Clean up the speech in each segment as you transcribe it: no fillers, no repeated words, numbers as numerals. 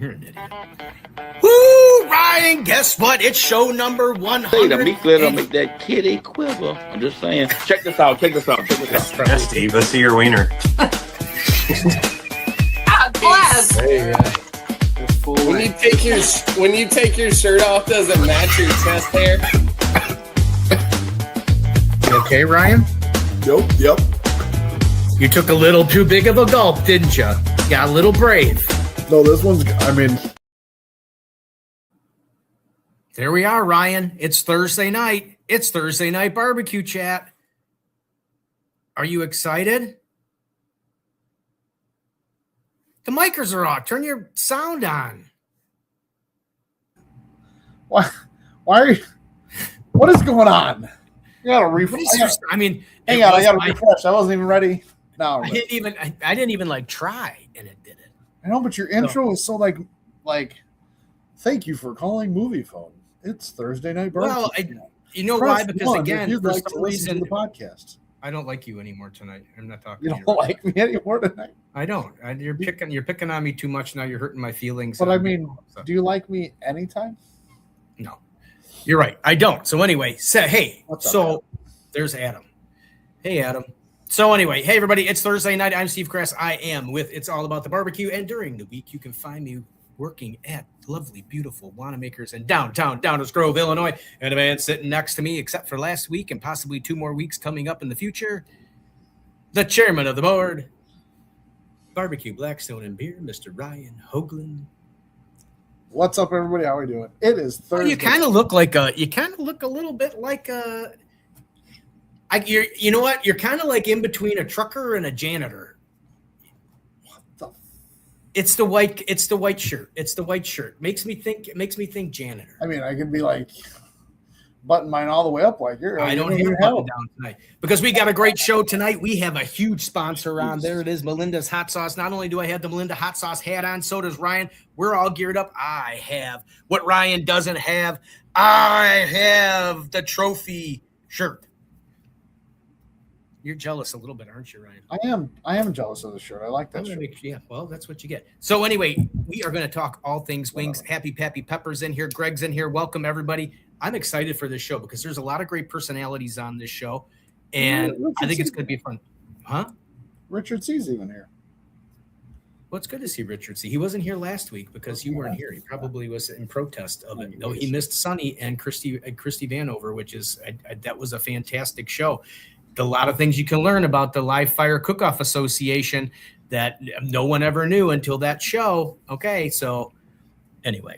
You're an idiot. Woo, Ryan, guess what? It's show number 100. Say the meat glitter make that kitty quiver. I'm just saying. Check this out. Yeah, Steve, let's see your wiener. Bless. There you go. When you take your shirt off, does it match your chest hair? You okay, Ryan? Yep. You took a little too big of a gulp, didn't you? Got a little brave. No, this one's, There we are, Ryan. It's Thursday night. It's Thursday night barbecue chat. Are you excited? The micers are off. Turn your sound on. Why are you, what is going on? You gotta refresh. Hang on, I gotta refresh. I wasn't even ready. No, I didn't even like try, and it did it. I know, but your intro is so like, thank you for calling Movie Phone. It's Thursday night barbecue. Well, you know why? Because again, you'd for like some to listen reason, to the podcast. I don't like you anymore tonight. I'm not talking. You to you don't like me anymore tonight. I don't. You're picking on me too much now. You're hurting my feelings. But I mean, do you like me anytime? No, you're right. I don't. So anyway, hey. What's up, Adam? There's Adam. Hey, Adam. So anyway, hey everybody. It's Thursday night. I'm Steve Kress. I am with It's All About the Barbecue, and during the week you can find me working at lovely, beautiful Wanamaker's in downtown Downers Grove, Illinois. And a man sitting next to me, except for last week and possibly 2 more weeks coming up in the future, the chairman of the board, Barbecue, Blackstone, and Beer, Mr. Ryan Hoagland. What's up, everybody? How are we doing? It is Thursday. Well, you kind of look a little bit like a. You know what? You're kind of like in between a trucker and a janitor. It's the white shirt. It's the white shirt. Makes me think janitor. I mean, I could be like button mine all the way up like you're. I don't have a button down tonight because we got a great show tonight. We have a huge sponsor on. There it is, Melinda's Hot Sauce. Not only do I have the Melinda Hot Sauce hat on, so does Ryan. We're all geared up. I have what Ryan doesn't have. I have the trophy shirt. You're jealous a little bit, aren't you, Ryan? I am jealous of the shirt. I like that shirt. Yeah, well, that's what you get. So anyway, we are going to talk all things wings. Happy Pappy Pepper's in here. Greg's in here. Welcome, everybody. I'm excited for this show because there's a lot of great personalities on this show, and I think it's going to be fun. Huh? Richard C's even here. Well, it's good to see Richard C. He wasn't here last week because you weren't here. He probably was in protest of it. No, he missed Sonny and Christy Vanover, which is that was a fantastic show. A lot of things you can learn about the Live Fire Cook-Off Association that no one ever knew until that show. Okay, so anyway.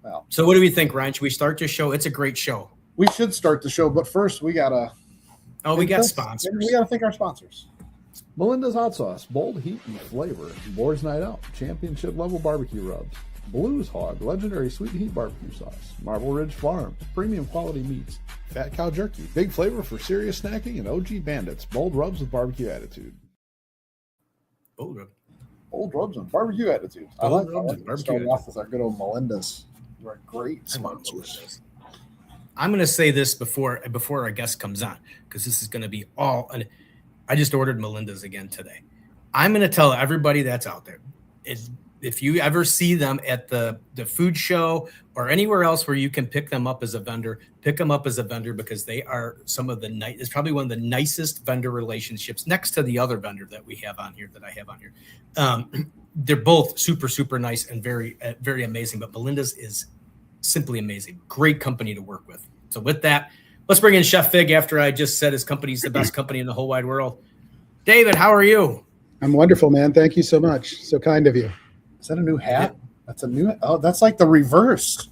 Well, so what do we think, Ryan? Should we start this show? It's a great show. We should start the show, but first we gotta. Oh, we got sponsors. We gotta thank our sponsors. Melinda's Hot Sauce, bold heat and flavor. Boar's Night Out, championship level barbecue rubs. Blues Hog, legendary sweet heat barbecue sauce. Marble Ridge Farms, premium quality meats. Fat Cow Jerky, big flavor for serious snacking, and OG Bandits, bold rubs with barbecue attitude. Bold rubs and barbecue attitude. I like that. Starting off with our good old Melinda's. We're great sponsors. I'm going to say this before our guest comes on, because this is going to be all. I just ordered Melinda's again today. I'm going to tell everybody that's out there, if you ever see them at the food show or anywhere else where you can pick them up as a vendor, pick them up as a vendor because they are some of the it's probably one of the nicest vendor relationships next to the other vendor that we have on here that I have on here. They're both super, super nice and very, very amazing. But Melinda's is simply amazing. Great company to work with. So with that, let's bring in Chef Fig after I just said his company's the best company in the whole wide world. David, how are you? I'm wonderful, man. Thank you so much. So kind of you. Is that a new hat? That's a new. Oh, that's like the reverse.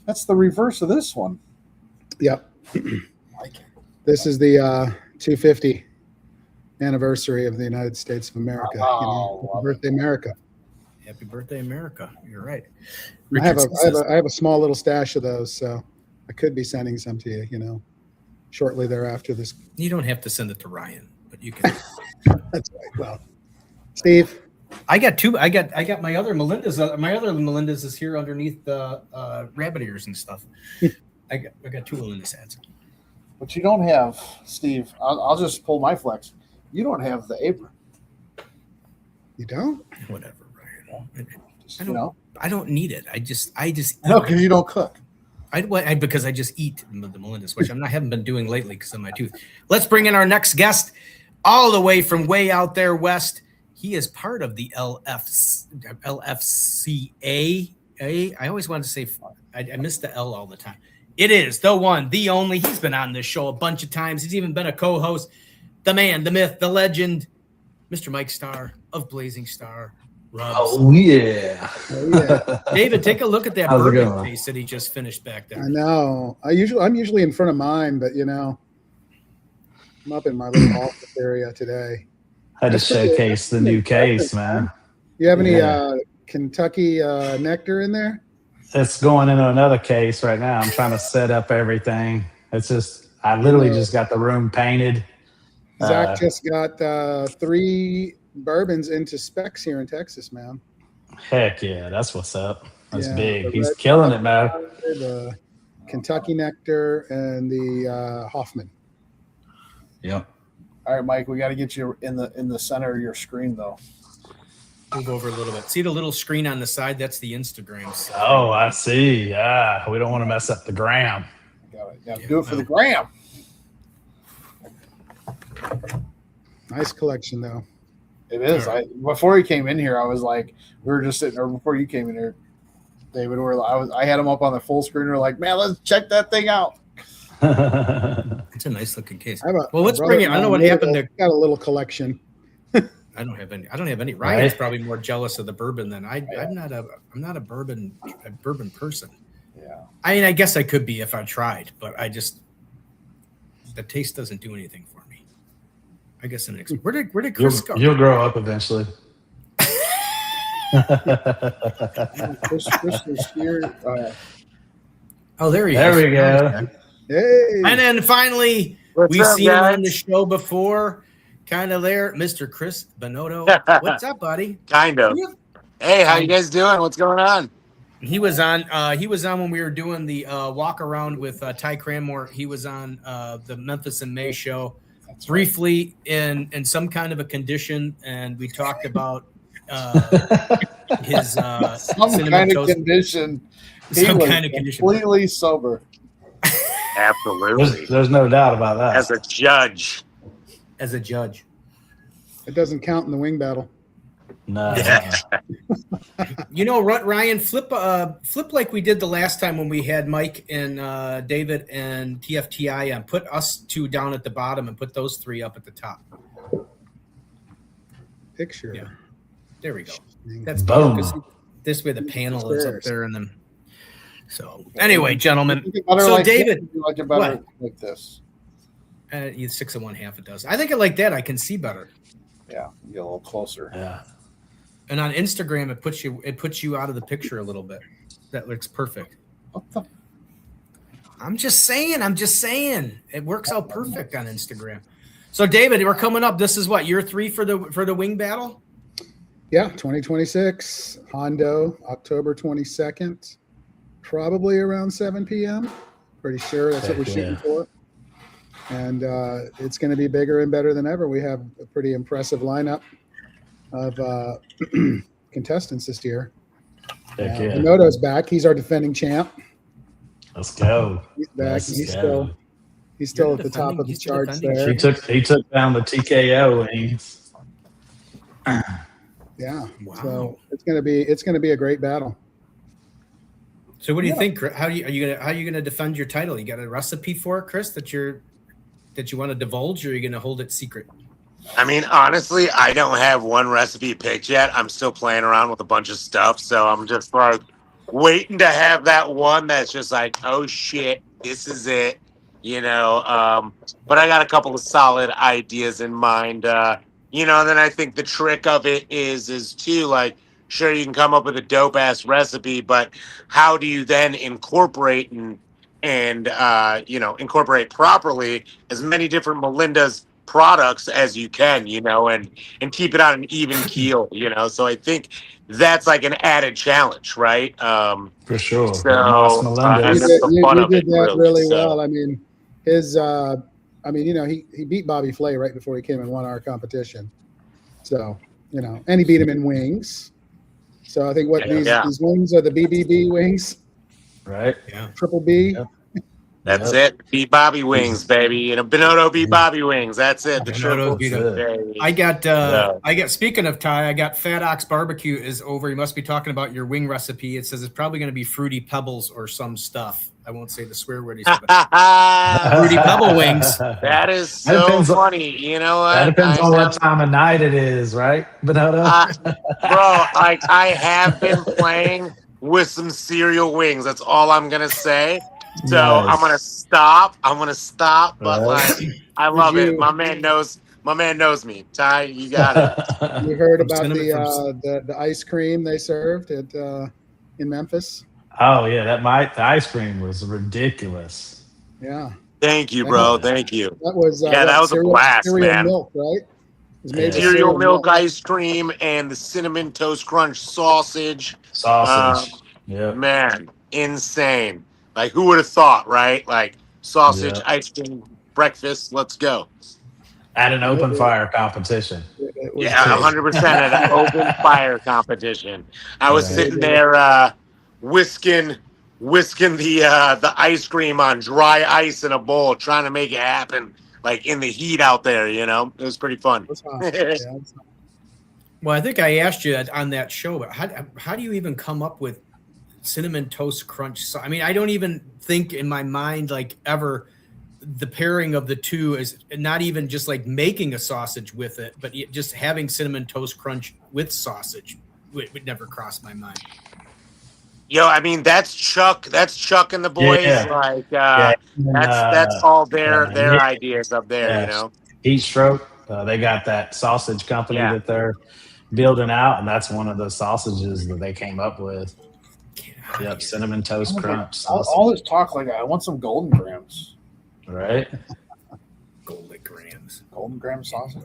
That's the reverse of this one. Yep. This is the 250 anniversary of the United States of America. Oh, Happy birthday, America. Happy birthday, America. You're right. I have a small little stash of those, so I could be sending some to you, shortly thereafter. This. You don't have to send it to Ryan, but you can. That's right. Well, Steve. I got two. I got my other Melinda's. My other Melinda's is here underneath the rabbit ears and stuff. I got two Melinda's hats. But you don't have, Steve. I'll just pull my flex. You don't have the apron. You don't? Whatever, Ryan. I don't need it. I just No, because you don't cook. because I just eat the Melindas, which I haven't been doing lately because of my tooth. Let's bring in our next guest, all the way from way out there west. He is part of the LFCA. I always wanted to say I miss the L all the time. It is the one, the only. He's been on this show a bunch of times. He's even been a co-host. The man, the myth, the legend, Mr. Mike Starr of Blazing Star Rubs. Oh yeah. David, take a look at that How's it bourbon going? case that he just finished back there. I know. I'm usually in front of mine, but I'm up in my little office area today. Had to showcase the new case, man. You have any Kentucky nectar in there? It's going into another case right now. I'm trying to set up everything. It's just I literally just got the room painted. Zach just got 3 bourbons into specs here in Texas, man. Heck yeah, that's what's up. That's Yeah, big. the He's red killing it, man. The Kentucky nectar and the Hoffman. Yep. All right, Mike, we got to get you in the center of your screen, though. Move over a little bit. See the little screen on the side? That's the Instagram side. Oh, I see. Yeah, we don't want to mess up the gram. Got to do it for the gram. Nice collection, though. It is. Before he came in here, I was like, we were just sitting, or before you came in here, David, I had him up on the full screen. We're like, man, let's check that thing out. It's a nice looking case. Well, let's bring it. I don't know what happened there. Got a little collection. I don't have any. Ryan's probably more jealous of the bourbon than I'm not a bourbon person. Yeah. I mean, I guess I could be if I tried, but the taste doesn't do anything for me. I guess where did Chris go? You'll grow up eventually. Chris is here. Oh, there he is. There we go. Hey. And then finally, we've seen him on the show before. Kind of there, Mr. Chris Bonotto. What's up, buddy? Kind of. Hey, how you guys doing? What's going on? He was on when we were doing the walk around with Ty Cranmore. He was on the Memphis in May show. That's briefly in some kind of a condition, and we talked about his some kind of condition. Some kind of condition. Completely sober. Absolutely. There's no doubt about that. As a judge. It doesn't count in the wing battle. No. Yeah. You know, Ryan, flip like we did the last time when we had Mike and David and TFTI on. Put us 2 down at the bottom and put those 3 up at the top. Picture. Yeah. There we go. That's boom. Because this way the panel is up there and then. So anyway, gentlemen. So like David, you like it better like this. 6 1/2 it does. I think it like that. I can see better. Yeah, you get a little closer. Yeah. And on Instagram, it puts you out of the picture a little bit. That looks perfect. I'm just saying. It works out perfect on Instagram. So David, we're coming up. This is what, year 3 for the wing battle? Yeah, 2026, Hondo, October 22nd, probably around 7 p.m. Pretty sure that's what we're shooting for. And it's going to be bigger and better than ever. We have a pretty impressive lineup of contestants this year. Noto's back. He's our defending champ. Let's go. He's back. He's still at the top of the charts there. He took down the TKO wings. Yeah. Wow. So it's gonna be a great battle. So what do you think? How are you gonna defend your title? You got a recipe for it, Chris, that you want to divulge, or are you gonna hold it secret? I mean, honestly, I don't have one recipe picked yet. I'm still playing around with a bunch of stuff, so I'm just like waiting to have that one that's just like, oh shit, this is it, But I got a couple of solid ideas in mind, and then I think the trick of it is too, like, sure, you can come up with a dope ass recipe, but how do you then incorporate and incorporate properly as many different Melinda's products as you can, and keep it on an even keel, So I think that's like an added challenge, right? For sure. So you did that really well. I mean, he beat Bobby Flay right before he came and won our competition. So, and he beat him in wings. So I think these wings are the BBB wings, Right. Yeah. triple B. Yep. That's it. Beat Bobby wings, baby. You know, Bonotto beat Bobby wings. That's it. The Bonotto triple. beat him. Baby. I got speaking of Ty, I got Fat Ox Barbecue is over. You must be talking about your wing recipe. It says it's probably going to be Fruity Pebbles or some stuff. I won't say the swear word he said, but Fruity Pebble wings. That is so funny. You know what? That depends on what time of night it is, right? Bonotto? Bro, like I have been playing with some cereal wings. That's all I'm gonna say. So Nice. I'm gonna stop. But like, I love it. My man knows me. Ty, you got it. You heard about the ice cream they served at in Memphis? Oh yeah, the ice cream was ridiculous. Yeah. Thank you, bro. Thank you. That was that was a blast, cereal man. milk, right? It was made with Cereal milk ice cream and the cinnamon toast crunch sausage. Yeah. Man, insane. Like, who would have thought, right? Like, sausage, ice cream, breakfast, let's go. At an open fire competition. Yeah, 100% at an open fire competition. I was sitting there whisking the ice cream on dry ice in a bowl, trying to make it happen, like in the heat out there, you know? It was pretty fun. Well, I think I asked you on that show, but how do you even come up with cinnamon toast crunch? So, I mean, I don't even think in my mind, like, ever the pairing of the two is not even just like making a sausage with it, but just having cinnamon toast crunch with sausage would never cross my mind. Yo, I mean, that's Chuck and the boys. Yeah. Like, that's all their ideas up there, you know? Heat Stroke, they got that sausage company that they're building out, and that's one of the sausages that they came up with. Yep, cinnamon toast crunch. All this talk, like, I want some Golden Grams. Right? Golden Graham sausage.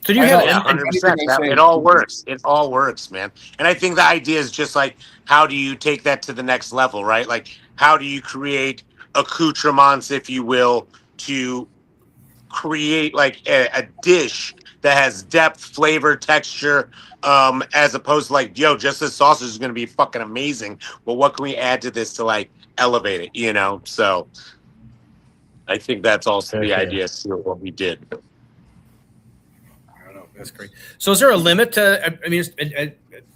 So you have 100%. It all works. It all works, man. And I think the idea is just like, how do you take that to the next level, right? Like, how do you create accoutrements, if you will, to create like a dish that has depth, flavor, texture, as opposed to like, yo, just this sausage is going to be fucking amazing. But what can we add to this to like elevate it, you know? So I think that's also the idea of what we did. I don't know. That's great. So is there a limit to, I mean,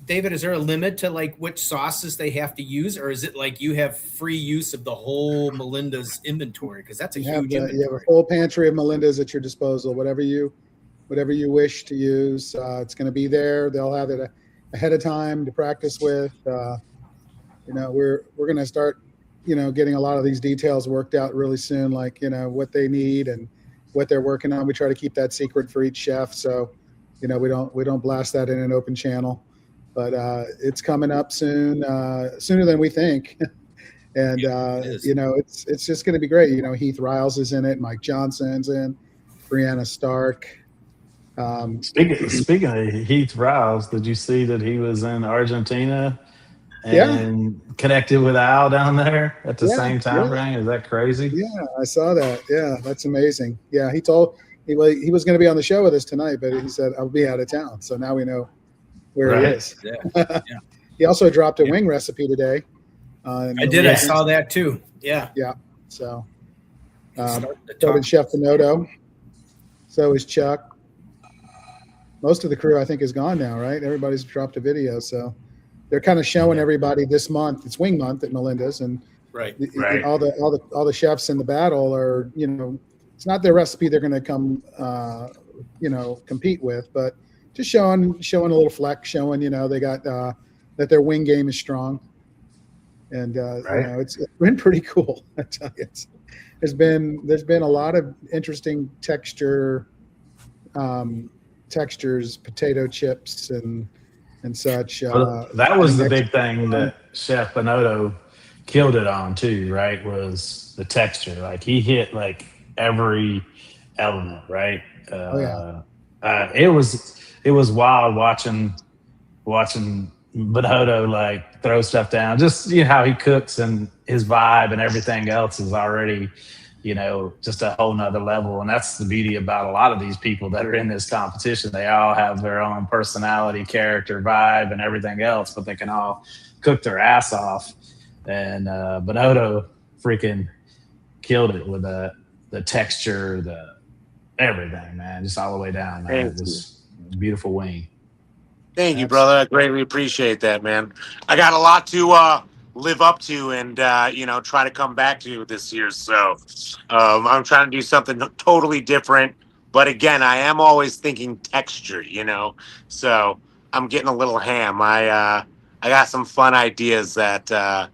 David, is there a limit to like which sauces they have to use, or is it like you have free use of the whole Melinda's inventory? Because that's huge inventory. You have a full pantry of Melinda's at your disposal. Whatever you wish to use, it's going to be there. They'll have it ahead of time to practice with. You know, we're going to start, you know, getting a lot of these details worked out really soon, like, you know, what they need and what they're working on. We try to keep that secret for each chef, so, you know, we don't blast that in an open channel. But it's coming up soon, sooner than we think. And you know, it's just going to be great. You know, Heath Riles is in it, Mike Johnson's in, Brianna Stark. Speaking of Heath Riles, did you see that he was in Argentina and connected with Al down there at the same time frame? Is that crazy? Yeah, I saw that. Yeah, that's amazing. Yeah, he was going to be on the show with us tonight, but he said, I'll be out of town. So now we know where he is. Yeah. He also dropped a wing recipe today. I did. I saw that too. Yeah. Yeah. So so did Chef Bonotto. So is Chuck. Most of the crew, I think, is gone now, right? Everybody's dropped a video. So they're kind of showing everybody this month. It's Wing Month at Melinda's, and all the chefs in the battle are, you know, it's not their recipe they're going to come, you know, compete with, but just showing a little flex, showing, you know, they got that their wing game is strong, and you know, it's been pretty cool. I tell you, there's been a lot of interesting textures, potato chips and such. Well, that was the big thing that Chef Bonotto killed it on too, right? Was the texture. Like, he hit like every element, right? It was wild watching Bonotto like throw stuff down. Just, you know, how he cooks and his vibe and everything else is already just a whole nother level. And that's the beauty about a lot of these people that are in this competition. They all have their own personality, character, vibe, and everything else, but they can all cook their ass off. And Bonotto freaking killed it with the texture, the everything, man, just all the way down, man. It was a beautiful wing. Thank you, brother. I greatly appreciate that, man. I got a lot to live up to and try to come back to this year. So I'm trying to do something totally different. But again, I am always thinking texture, So I'm getting a little ham. I got some fun ideas that I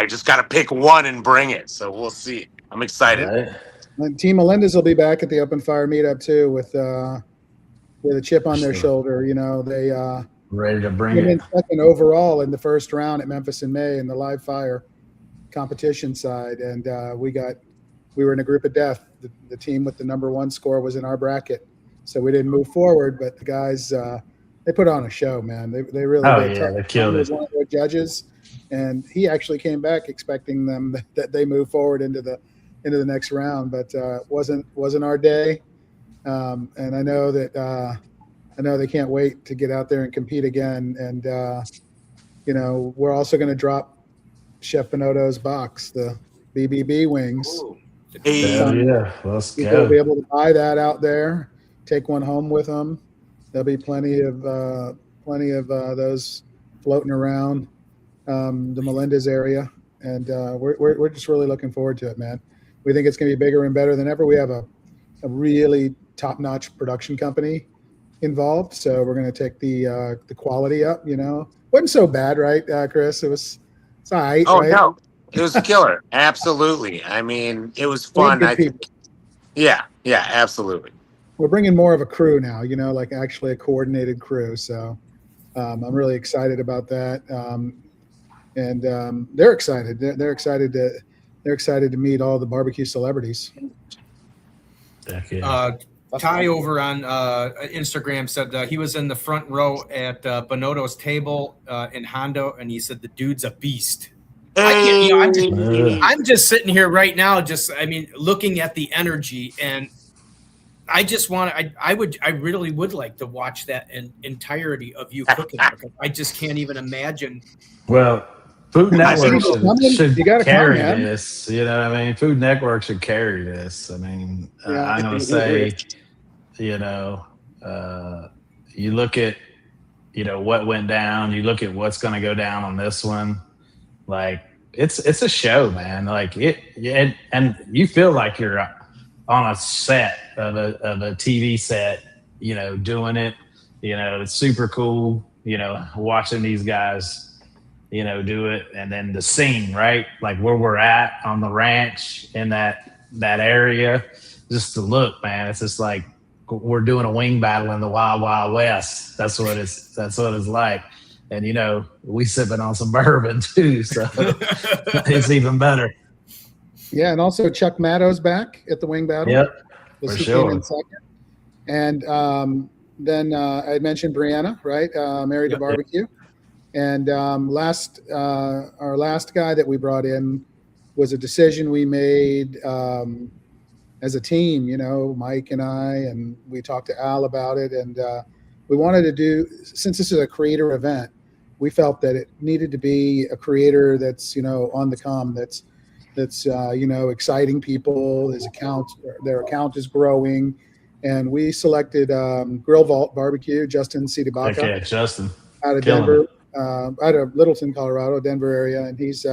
just got to pick one and bring it. So we'll see. I'm excited. Right. And Team Melinda's will be back at the Open Fire meetup too with a chip on their shoulder. They ready to bring came it. in second overall in the first round at Memphis in May in the live fire competition side, and we were in a group of death. The team with the number one score was in our bracket, so we didn't move forward. But the guys, they put on a show, man. They really did. Yeah, they killed it. Was one of their judges, and he actually came back expecting them that they move forward into the next round, but wasn't our day. And I know they can't wait to get out there and compete again. And we're also going to drop Chef Bonotto's box, the BBB wings. Yeah, let's People go. will be able to buy that out there, take one home with them. There'll be plenty of those floating around the Melinda's area, and we're just really looking forward to it, man. We think it's going to be bigger and better than ever. We have a really top-notch production company involved, so we're going to take the quality up. Wasn't so bad, right, Chris? It's all right. Oh right? no, it was killer. Absolutely. I mean, it was fun. Good people. Yeah, absolutely. We're bringing more of a crew now. Like actually a coordinated crew. So I'm really excited about that, and they're excited. They're excited to. They're excited to meet all the barbecue celebrities. Ty over on Instagram said he was in the front row at Bonotto's table in Hondo, and he said the dude's a beast. I'm just sitting here right now, looking at the energy, and I just want to. I really would like to watch that in entirety of you cooking, because I just can't even imagine. Well, Food Network should carry come, this. You know what I mean? Food Network should carry this. I mean, I'm going to say, you look at, what went down. You look at what's going to go down on this one. Like, it's a show, man. Like and you feel like you're on a set of a TV set, doing it. It's super cool. Watching these guys. Do it. And then the scene, right? Like where we're at on the ranch in that area, just the look, man. It's just like we're doing a wing battle in the Wild Wild West. That's what it's like. And we sipping on some bourbon too, so it's even better. Yeah, and also Chuck Maddow's back at the wing battle. Yep, for sure. In second. And then I mentioned Brianna, right? Married to Barbecue. And our last guy that we brought in was a decision we made as a team, Mike and I, and we talked to Al about it. And we wanted to do, since this is a creator event, we felt that it needed to be a creator that's, on the come, that's exciting people. Their account is growing. And we selected Grill Vault Barbecue, Justin Sidibaka. Okay, Justin. Out of Denver. Out of Littleton, Colorado, Denver area, and he is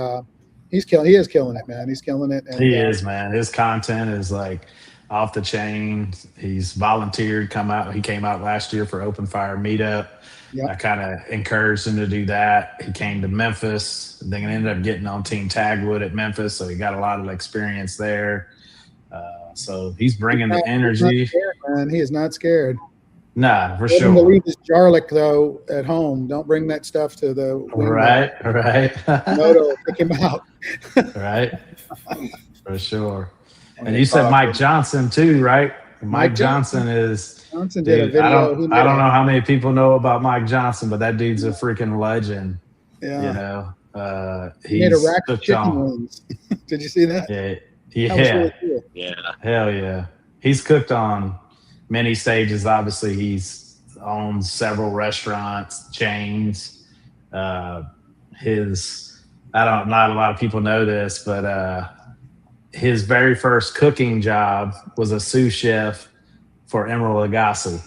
killing it, man. He's killing it. And, he is, man. His content is like off the chain. He's volunteered, he came out last year for Open Fire Meetup. Yep. I kind of encouraged him to do that. He came to Memphis, and then ended up getting on Team Tagwood at Memphis, so he got a lot of experience there. So he's bringing the energy. He is not scared. Nah, for sure. sure. Leave his garlic though at home. Don't bring that stuff to the right. Moto, pick him out. Right, for sure. And you said Mike Johnson too, right? Mike Johnson is. Johnson did a video. I don't know how many people know about Mike Johnson, but that dude's a freaking legend. Yeah. He made a rack of chicken wings. Did you see that? Yeah. was really cool. Yeah. Hell yeah. He's cooked on many stages. Obviously, he's owns several restaurants, chains. Not a lot of people know this, but his very first cooking job was a sous chef for Emeril Lagasse.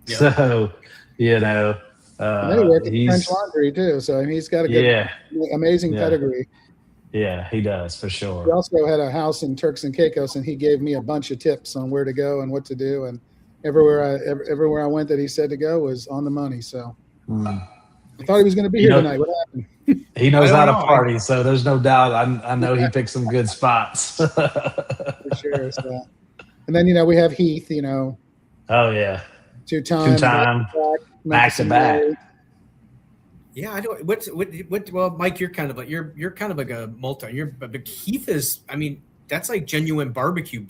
Yeah. So, And then he worked at French Laundry too, so I mean, he's got a good, amazing pedigree. Yeah, he does for He sure. also had a house in Turks and Caicos, and he gave me a bunch of tips on where to go and what to do. And everywhere I went that he said to go was on the money. So I thought he was going to be here tonight. What happened? He knows how to party, so there's no doubt. I know he picked some good spots. For sure. So. And then we have Heath. Oh yeah, two-time back to back. Yeah, I don't. What? Well, Mike, you're kind of like a multi. But Heath is. I mean, that's like genuine barbecue.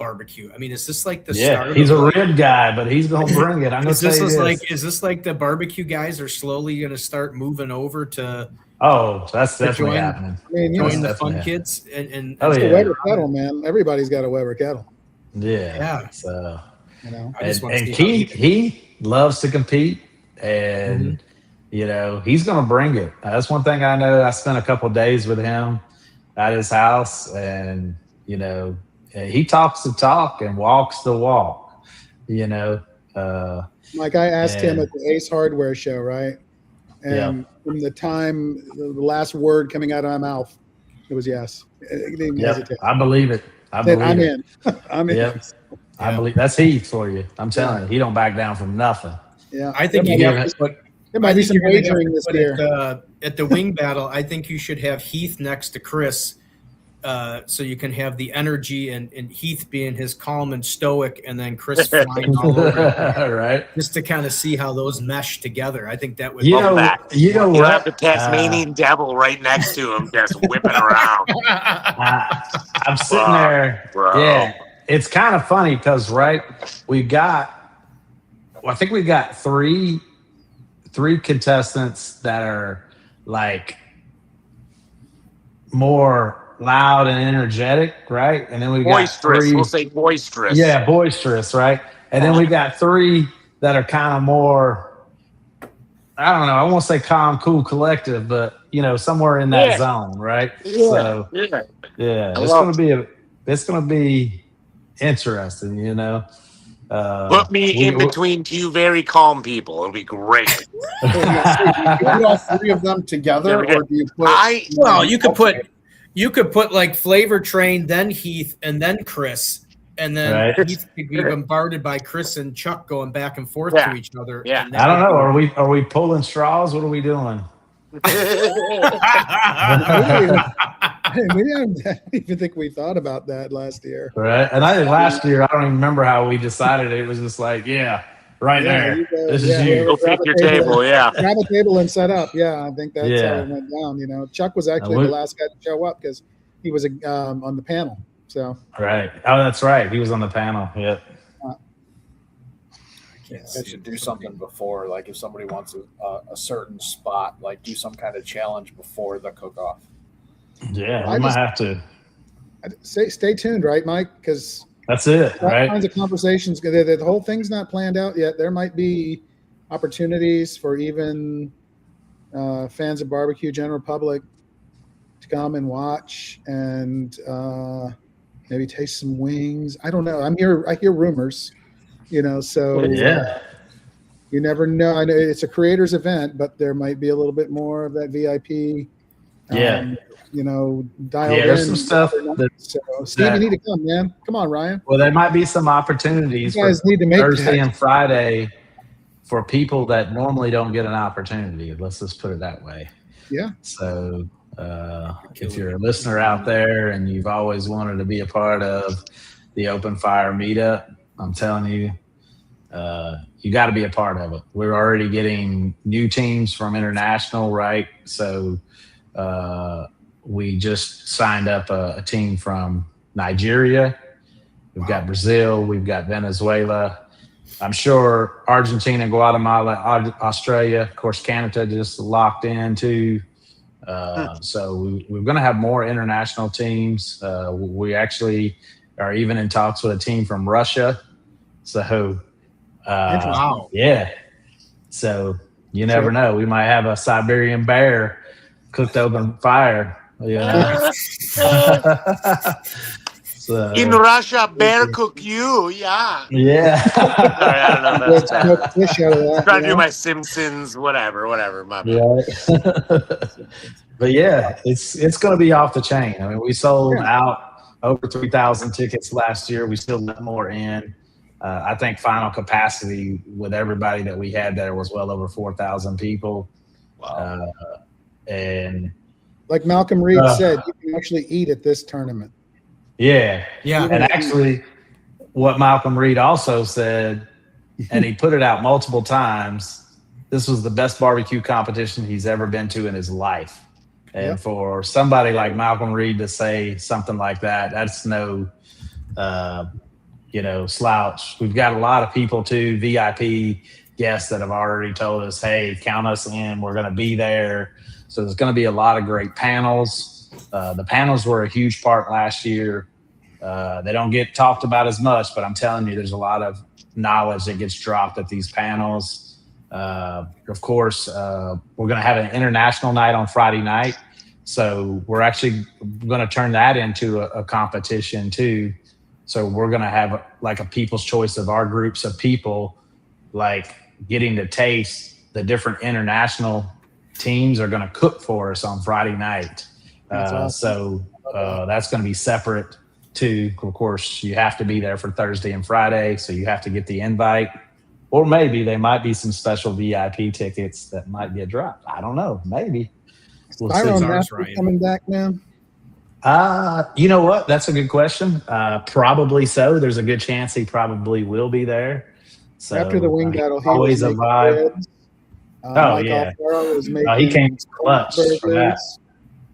I mean, is this like the start? Yeah, he's a rib guy, but he's gonna bring it. I'm gonna say this. Is this like the barbecue guys are slowly gonna start moving over to? Oh, that's definitely happening. I mean, join the fun kids and the Weber kettle, man. Everybody's got a Weber kettle. Yeah. So and he loves to compete, and he's gonna bring it. That's one thing I know. I spent a couple of days with him at his house, and he talks the talk and walks the walk. Mike, I asked him at the Ace Hardware show, right? And from the time the last word coming out of my mouth, it was yes. I believe it. I'm in. I'm in. Yep. I believe that's Heath for you. I'm telling you, he don't back down from nothing. Yeah, I think there might be some wagering this year. At the wing battle, I think you should have Heath next to Chris, so you can have the energy and Heath being his calm and stoic, and then Chris flying all over, right? Just to kind of see how those mesh together. I think that would. You'll have the Tasmanian devil right next to him, just whipping around. I'm sitting there, bro. Yeah. It's kind of funny because I think we got three contestants that are like more loud and energetic, right? And then we got boisterous. three. We'll say boisterous. Yeah, boisterous, right? And then we got three that are kind of more, I don't know, I won't say calm, cool, collective, but somewhere in that zone, right? Yeah. So it's gonna be interesting, Put me in between two very calm people. It'll be great. Do you put all three of them together, or do you put? You could put like Flavor Train, then Heath, and then Chris, and then Heath could be bombarded by Chris and Chuck going back and forth to each other. Yeah, I don't know. Are we pulling straws? What are we doing? I don't even think we thought about that last year. Right. And I think last year, I don't even remember how we decided. It was just like, there. This is you. Go pick your table. Grab a table and set up. Yeah, I think that's how it went down. Chuck was actually the last guy to show up because he was on the panel. So right. Oh, that's right. He was on the panel. Yep. They should do something before, like if somebody wants a certain spot, like do some kind of challenge before the cook-off. Yeah, we might have to. Stay tuned, right, Mike? Because that's it, right? All kinds of conversations. The whole thing's not planned out yet. There might be opportunities for even fans of barbecue, general public, to come and watch and maybe taste some wings. I don't know. I hear rumors. So you never know. I know it's a creators event, but there might be a little bit more of that VIP. Dialed in. There's some stuff. Steve, you need to come, man. Come on, Ryan. Well, there might be some opportunities you guys need to make Thursday and Friday for people that normally don't get an opportunity. Let's just put it that way. Yeah. So if you're a listener out there and you've always wanted to be a part of the Open Fire meetup, I'm telling you, you got to be a part of it. We're already getting new teams from international, right? So we just signed up a team from Nigeria. We've got Brazil. We've got Venezuela. I'm sure Argentina, Guatemala, Australia. Of course, Canada just locked in too. So we're going to have more international teams. We actually are even in talks with a team from Russia. So, Wow. yeah. So you never know. We might have a Siberian bear cooked over fire. You know? So, In Russia, bear cook you. Yeah. yeah. Sorry, I don't know. That's Smoke bad. fish out of that. Trying to you do know? my Simpsons, whatever. My bad. Yeah. But yeah, it's going to be off the chain. I mean, we sold out over 3,000 tickets last year. We still got more in. I think final capacity with everybody that we had there was well over 4,000 people. Wow. And Like Malcolm Reed said, you can actually eat at this tournament. yeah. Yeah. And actually, what Malcolm Reed also said, and he put it out multiple times, this was the best barbecue competition he's ever been to in his life. And for somebody like Malcolm Reed to say something like that, that's no, slouch. We've got a lot of people too, VIP guests that have already told us, hey, count us in. We're going to be there. So there's going to be a lot of great panels. The panels were a huge part last year. They don't get talked about as much, but I'm telling you, there's a lot of knowledge that gets dropped at these panels. Of course, we're going to have an international night on Friday night. So we're actually going to turn that into a competition too. So we're going to have like a people's choice of our groups of people, like getting to taste the different international teams are going to cook for us on Friday night. So that's going to be separate too. Of course, you have to be there for Thursday and Friday. So you have to get the invite. Or maybe there might be some special VIP tickets that might get dropped. I don't know. Maybe. We'll see. Coming back now? You know what? That's a good question. Probably so. There's a good chance he probably will be there. So after the wing battle, he always a vibe. Mike Alfaro was making he came clutch for that.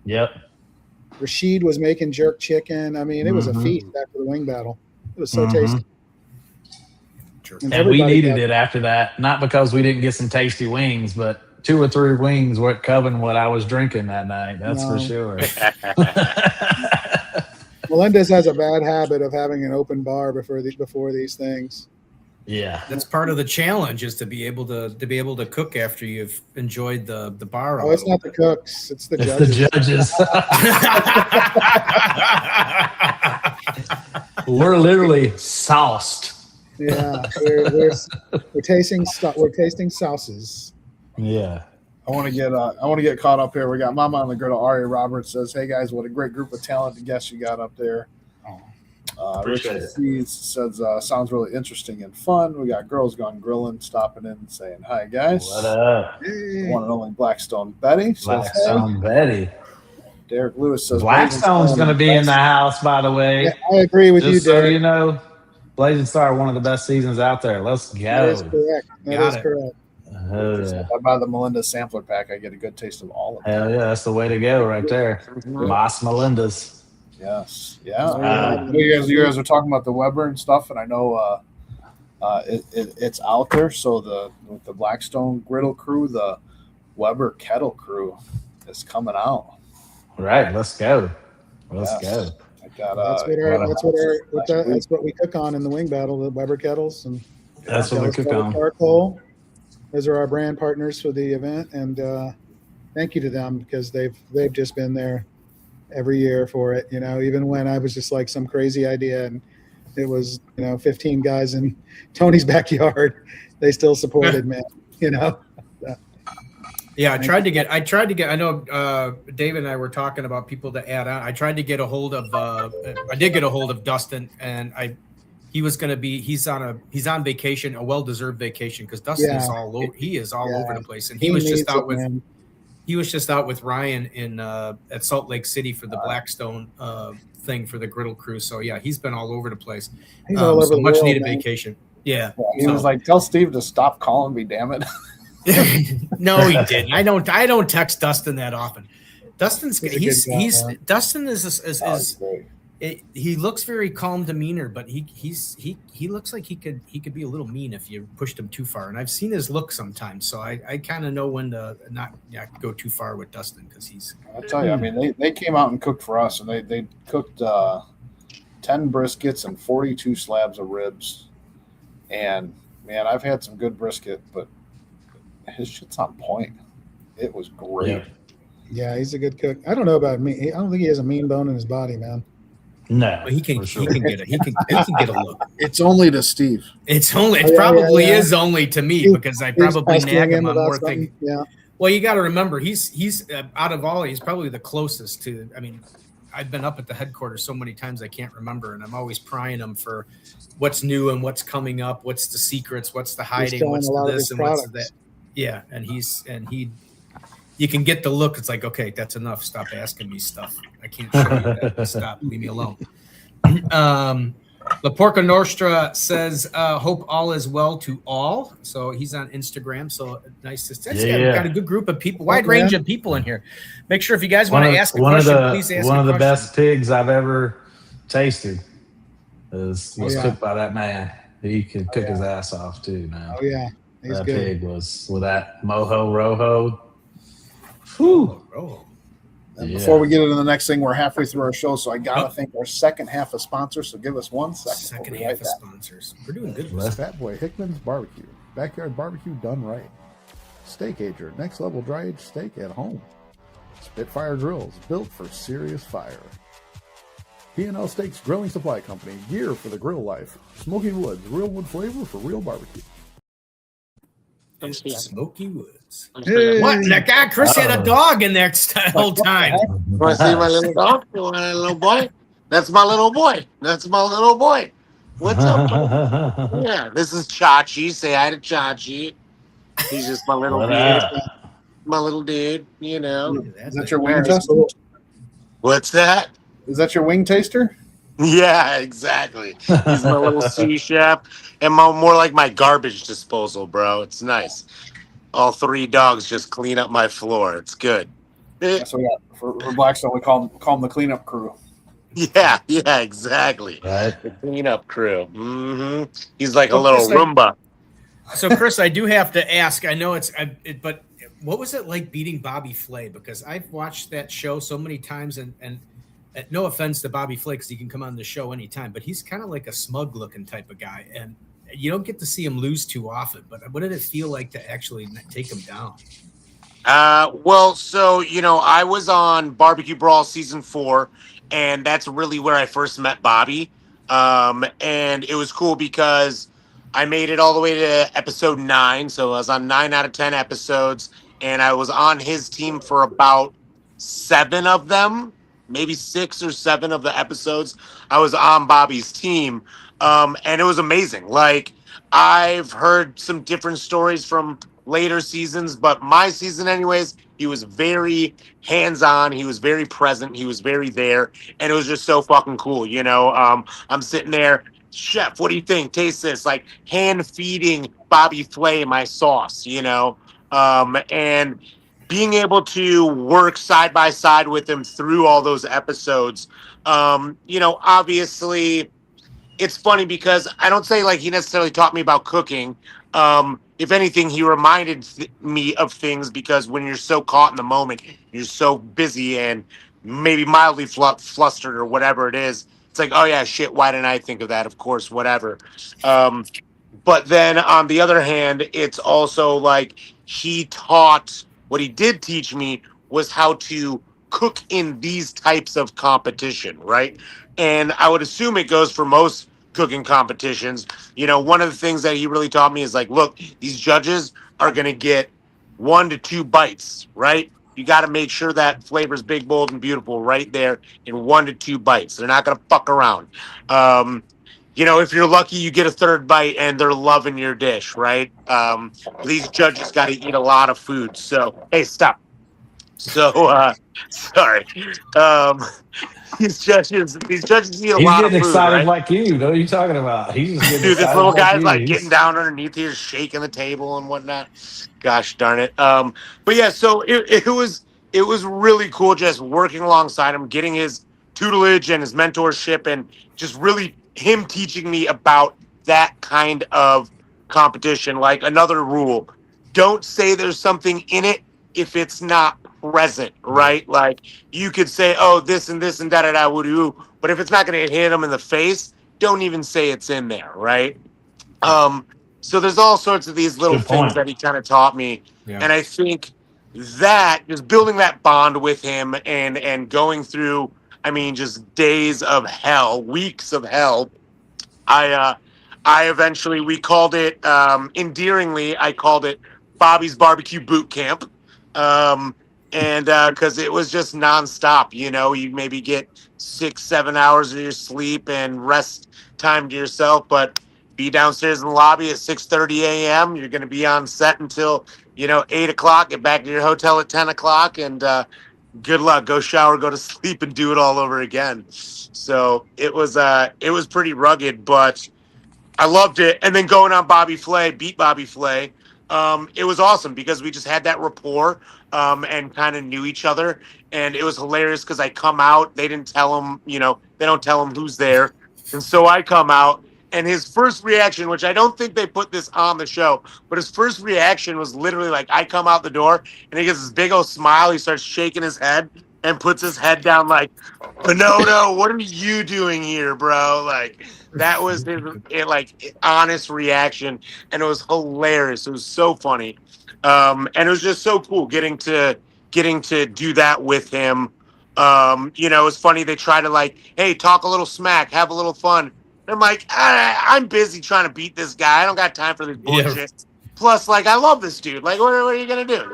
Yep. Rashid was making jerk chicken. I mean, it was a feast after the wing battle. It was so tasty. And we needed it after that, not because we didn't get some tasty wings, but 2 or 3 wings weren't covering what I was drinking that night. That's for sure. Melendez has a bad habit of having an open bar before these things. Yeah, that's part of the challenge, is to be able to cook after you've enjoyed the bar. Oh, it's not the cooks; it's the judges. The judges. We're literally sauced. Yeah, we're tasting sauces. Yeah. I want to get caught up here. We got Mama on the Griddle. Ari Roberts says, "Hey guys, what a great group of talented guests you got up there." Richard Seeds says, "Sounds really interesting and fun." We got Girls Gone Grillin' stopping in and saying, "Hi guys." What up? One and only Blackstone Betty says, Blackstone Betty. Derek Lewis says, Blackstone's going to be in the house, by the way. Yeah, I agree with you, Derek. So you know, Blazing Star, one of the best seasons out there. Let's go. That is correct. That is correct. I buy the Melinda sampler pack. I get a good taste of all of them. Hell yeah, that's the way to go right there. Mas Melinda's. Yes. Yeah. You guys are talking about the Weber and stuff, and I know it's out there. So with the Blackstone Griddle crew, the Weber Kettle crew is coming out. Right. Let's go. Let's go. That's what we cook on in the wing battle, the Weber kettles, and that's what we cook on. Charcoal. Those are our brand partners for the event, and thank you to them, because they've just been there every year for it. You know, even when I was just like some crazy idea and it was 15 guys in Tony's backyard, they still supported me. You know. Yeah, I tried to get. I know David and I were talking about people to add on. I tried to get a hold of. I did get a hold of Dustin, and he was going to be. He's on vacation, a well-deserved vacation, because Dustin is all over. He is all over the place, and he was just out with. Man. He was just out with Ryan in at Salt Lake City for the Blackstone thing for the Griddle crew. So yeah, he's been all over the place. He's all over the much world, needed man. Vacation. Yeah, he was like, "Tell Steve to stop calling me, damn it." No, he didn't. I don't text Dustin that often. Dustin is he looks very calm demeanor, but he looks like he could be a little mean if you pushed him too far. And I've seen his look sometimes, so I kind of know when to not go too far with Dustin because he's. I'll tell you, I mean, they came out and cooked for us, and they cooked 10 briskets and 42 slabs of ribs. And man, I've had some good brisket, but his shit's on point. It was great. Yeah, he's a good cook. I don't know about me. I don't think he has a mean bone in his body, man. No, he can get a look. It's only to Steve. It probably is only to me because I probably nag him on more things. Yeah. Well, you got to remember he's out of all, he's probably the closest to. I mean, I've been up at the headquarters so many times I can't remember, and I'm always prying him for what's new and what's coming up, what's the secrets, what's the hiding, what's the this and what's that. Yeah, and he. You can get the look. It's like, okay, that's enough. Stop asking me stuff. I can't show you that. Stop. Leave me alone. La Porca Nostra says, hope all is well to all. So he's on Instagram. So nice to see. We've got a good group of people, wide range of people in here. Make sure if you guys want to ask a question, please ask one of the best pigs I've ever tasted was cooked by that man. He could cook his ass off too, man. Oh, yeah. He's that good. Pig was with that mojo rojo. Whew. And before we get into the next thing, we're halfway through our show, so I gotta thank our second half of sponsors. So give us 1 second. Second half of sponsors. We're doing good. Fat Boy Hickman's Barbecue, backyard barbecue done right. Steak Ager, next level dry aged steak at home. Spitfire Grills, built for serious fire. P&L Steaks Grilling Supply Company, gear for the grill life. Smoking Woods, real wood flavor for real barbecue. Smoky Woods. Hey. What? That guy Chris had a dog in there the whole time. Want to see my little dog? You want a little boy? That's my little boy. That's my little boy. What's up? Yeah, this is Chachi. Say hi to Chachi. He's just my little dude. My little dude, you know. Is that your wing taster? What's that? Is that your wing taster? Yeah, exactly. He's my little sous chef and more like my garbage disposal, bro. It's nice. All 3 dogs just clean up my floor. It's good. That's what we got. For Blackstone, we call them the cleanup crew. Yeah, exactly. Right. The cleanup crew. Mm-hmm. He's like a little Roomba. So, Chris, I do have to ask. I know but what was it like beating Bobby Flay? Because I've watched that show so many times, and no offense to Bobby Flay, because he can come on the show anytime, but he's kind of like a smug-looking type of guy, and you don't get to see him lose too often. But what did it feel like to actually take him down? Well, so, I was on Barbecue Brawl Season 4, and that's really where I first met Bobby. And it was cool because I made it all the way to episode 9, so I was on 9 out of 10 episodes, and I was on his team for about 7 of them. Maybe 6 or 7 of the episodes I was on Bobby's team. And it was amazing. Like, I've heard some different stories from later seasons, but my season anyways, he was very hands-on. He was very present. He was very there. And it was just so fucking cool. I'm sitting there, chef, what do you think? Taste this. Like, hand-feeding Bobby Flay my sauce, and being able to work side by side with him through all those episodes, obviously it's funny because I don't say like he necessarily taught me about cooking. If anything, he reminded me of things because when you're so caught in the moment, you're so busy and maybe mildly flustered or whatever it is. It's like, oh yeah, shit, why didn't I think of that? Of course, whatever. But then on the other hand, it's also like what he did teach me was how to cook in these types of competition, right? And I would assume it goes for most cooking competitions. One of the things that he really taught me is like, look, these judges are going to get 1 to 2 bites, right? You got to make sure that flavor's big, bold, and beautiful right there in 1 to 2 bites. They're not going to fuck around. If you're lucky, you get a 3rd bite and they're loving your dish, right? These judges got to eat a lot of food. So, hey, stop. So, sorry. These judges eat a lot of food. He's getting excited, right? like you. What are you talking about? He's just getting this little guy's like getting down underneath here, shaking the table and whatnot. Gosh darn it. But yeah, so it was really cool just working alongside him, getting his tutelage and his mentorship, and just really him teaching me about that kind of competition. Like another rule, don't say there's something in it if it's not present, right? Like you could say, oh, this and this and da da da woo doo, but if it's not going to hit him in the face, don't even say it's in there, right? So there's all sorts of these little Good things point. that he kind of taught me, Yeah. and I think that just building that bond with him and going through, I mean, just days of hell, weeks of hell. I eventually, we called it endearingly, I called it Bobby's Barbecue Boot Camp. And because it was just nonstop, you maybe get 6-7 hours of your sleep and rest time to yourself, but be downstairs in the lobby at 6:30 a.m. You're going to be on set until 8 o'clock. Get back to your hotel at 10 o'clock, and good luck. Go shower, go to sleep, and do it all over again. So it was pretty rugged, but I loved it. And then going on Bobby Flay, beat Bobby Flay. It was awesome because we just had that rapport and kind of knew each other. And it was hilarious because I come out. They didn't tell him, they don't tell him who's there. And so I come out. And his first reaction, which I don't think they put this on the show, but his first reaction was literally like, I come out the door and he gets this big old smile. He starts shaking his head and puts his head down like, no, what are you doing here, bro? Like, that was his honest reaction, and it was hilarious. It was so funny, and it was just so cool getting to do that with him. It was funny. They try to hey, talk a little smack, have a little fun. And I'm like, I'm busy trying to beat this guy. I don't got time for this bullshit. Yeah. Plus, I love this dude. What are you gonna do?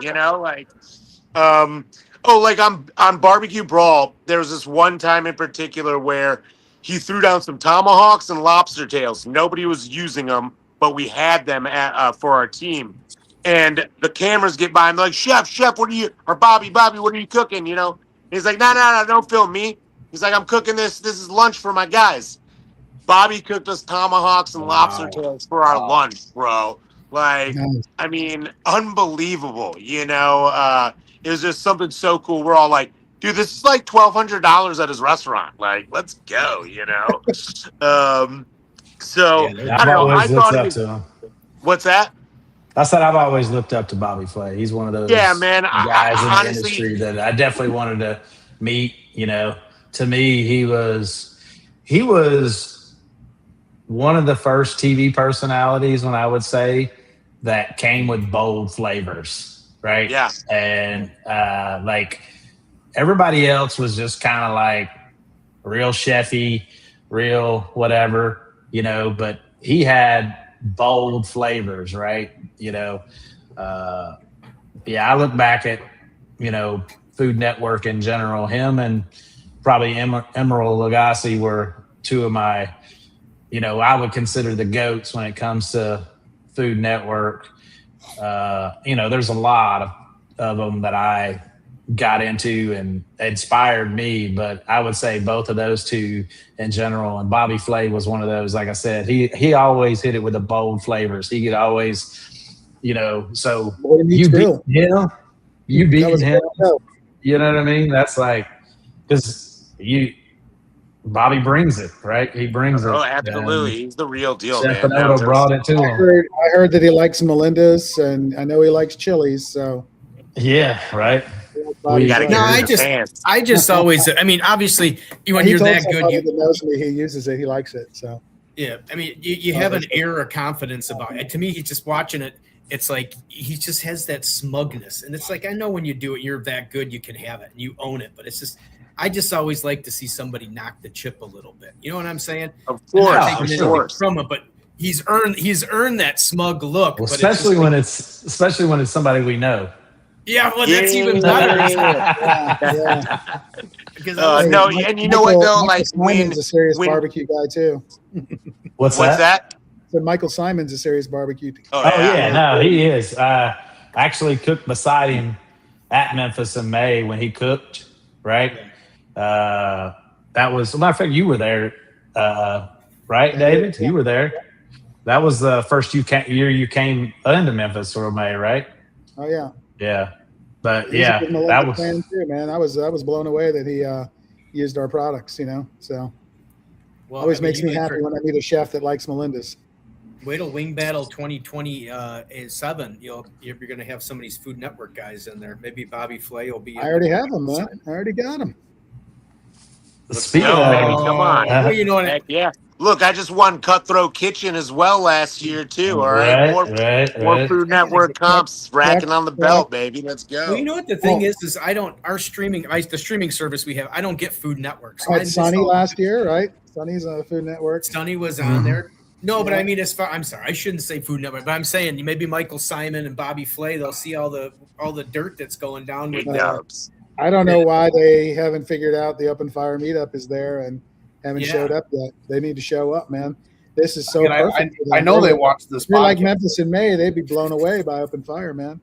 On Barbecue Brawl, there was this one time in particular where he threw down some tomahawks and lobster tails. Nobody was using them, but we had them for our team. And the cameras get by and they're like, Chef, what are you, or Bobby, what are you cooking? He's like, no, don't film me. He's like, I'm cooking this. This is lunch for my guys. Bobby cooked us tomahawks and lobster tails for our lunch, bro. Nice. I mean, unbelievable. It was just something so cool. We're all like, dude, this is like $1,200 at his restaurant. Let's go, So Yeah, I don't know. I I've always looked thought up to him. What's that? I said I've always looked up to Bobby Flay. He's one of those Yeah, man. guys in the Honestly, industry that I definitely wanted to meet. To me, he was one of the first TV personalities, when I would say, that came with bold flavors, right? Yeah. And everybody else was just kind of like real chefy, real whatever, but he had bold flavors, right? I look back at, Food Network in general. Him and probably Emeril Lagasse were two of my, I would consider the GOATs when it comes to Food Network. There's a lot of them that I got into and inspired me, but I would say both of those two in general. And Bobby Flay was one of those. Like I said, he always hit it with the bold flavors. He could always, so you beat him, you beat him. You know what I mean? That's because Bobby brings it, right? He brings it. Oh, absolutely. He's the real deal, Chef man. Fernando brought it to him. I heard that he likes Melinda's, and I know he likes Chili's. So yeah, right. You gotta No, get I just always. I mean, obviously, when you're that good, that knows me, he uses it. He likes it. So yeah. I mean, you have an air of confidence about it. To me, he's just watching it. It's like he just has that smugness, and it's like I know when you do it, you're that good, you can have it and you own it. But it's just, I just always like to see somebody knock the chip a little bit. You know what I'm saying? Of course, from it, but he's earned that smug look. Well, but especially when it's somebody we know. Yeah, well, that's even better. yeah. Because no, and you know what though, Simon's a serious barbecue guy too. What's that? that? So Michael Simon's a serious barbecue. Oh yeah, no, he is. I actually cooked beside him at Memphis in May when he cooked. Right. That was, matter of fact, you were there, right, David? You were there. That was the first year you came into Memphis for May, right? Oh yeah. Yeah, but He's yeah, a good Melinda that was fan too, man. I was blown away that used our products, so Well, always I mean, makes me happy when I meet a chef that likes Melinda's. Wait till Wing Battle 2027. You're going to have some of these Food Network guys in there. Maybe Bobby Flay will be. I already have them, man. I already got them. Speaking No, of, baby, come on. Well, you know what? Heck yeah. Look, I just won Cutthroat Kitchen as well last year too. All right, more Food Network comps racking on the belt, baby. Let's go. Well, you know what the thing is the streaming service we have. I don't get Food Network. So I had Sonny last year, right? Sonny's on Food Network. Sonny was on there. No, but I mean, I'm sorry, I shouldn't say Food Network, but I'm saying maybe Michael Simon and Bobby Flay. They'll see all the dirt that's going down with dubs. I don't know why they haven't figured out the Open Fire meetup is there and haven't showed up yet. They need to show up, man. This is so perfect. I know they watched this. You're like Memphis in May, they'd be blown away by Open Fire, man.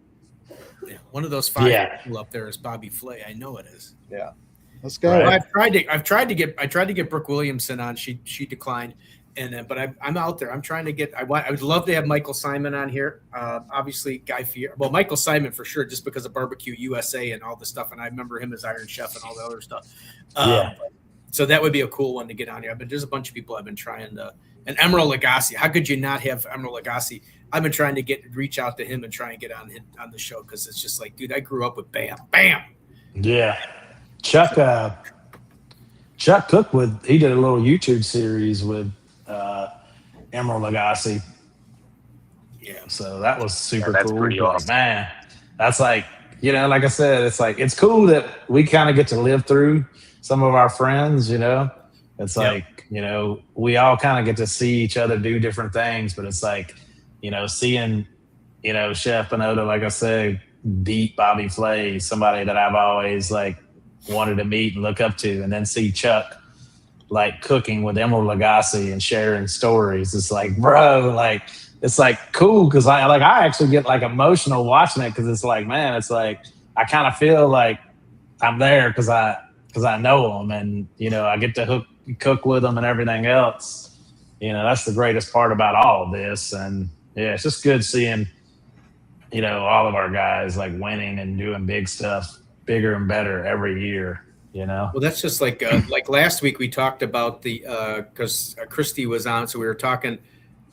Yeah, one of those 5 people up there is Bobby Flay. I know it is. Yeah, let's go. Well, I've tried to get Brooke Williamson on. She declined, but I'm out there. I'm trying to get. I would love to have Michael Simon on here. Obviously, Guy Fieri. Well, Michael Simon for sure, just because of Barbecue USA and all the stuff, and I remember him as Iron Chef and all the other stuff. So that would be a cool one to get on here. But there's a bunch of people I've been trying to. And Emeril Lagasse. How could you not have Emeril Lagasse? I've been trying to reach out to him and try and get on the show because it's just like, dude, I grew up with Bam. Yeah. Chuck Cook he did a little YouTube series with Emeril Lagasse. Yeah. So that was super that's cool. Pretty awesome. Man, that's like, like I said, it's cool that we kind of get to live through some of our friends, It's like, we all kind of get to see each other do different things, but it's like, seeing, Chef Pinotto, like I said, beat Bobby Flay, somebody that I've always like wanted to meet and look up to, and then see Chuck like cooking with Emeril Lagasse and sharing stories. It's like, bro, like, it's like cool because I actually get like emotional watching it because it's like, man, it's like I kind of feel like I'm there because I know them and I get to cook with them and everything else. That's the greatest part about all of this. And yeah, it's just good seeing all of our guys like winning and doing big stuff, bigger and better every year. Well, that's just like last week we talked about because Christy was on, so we were talking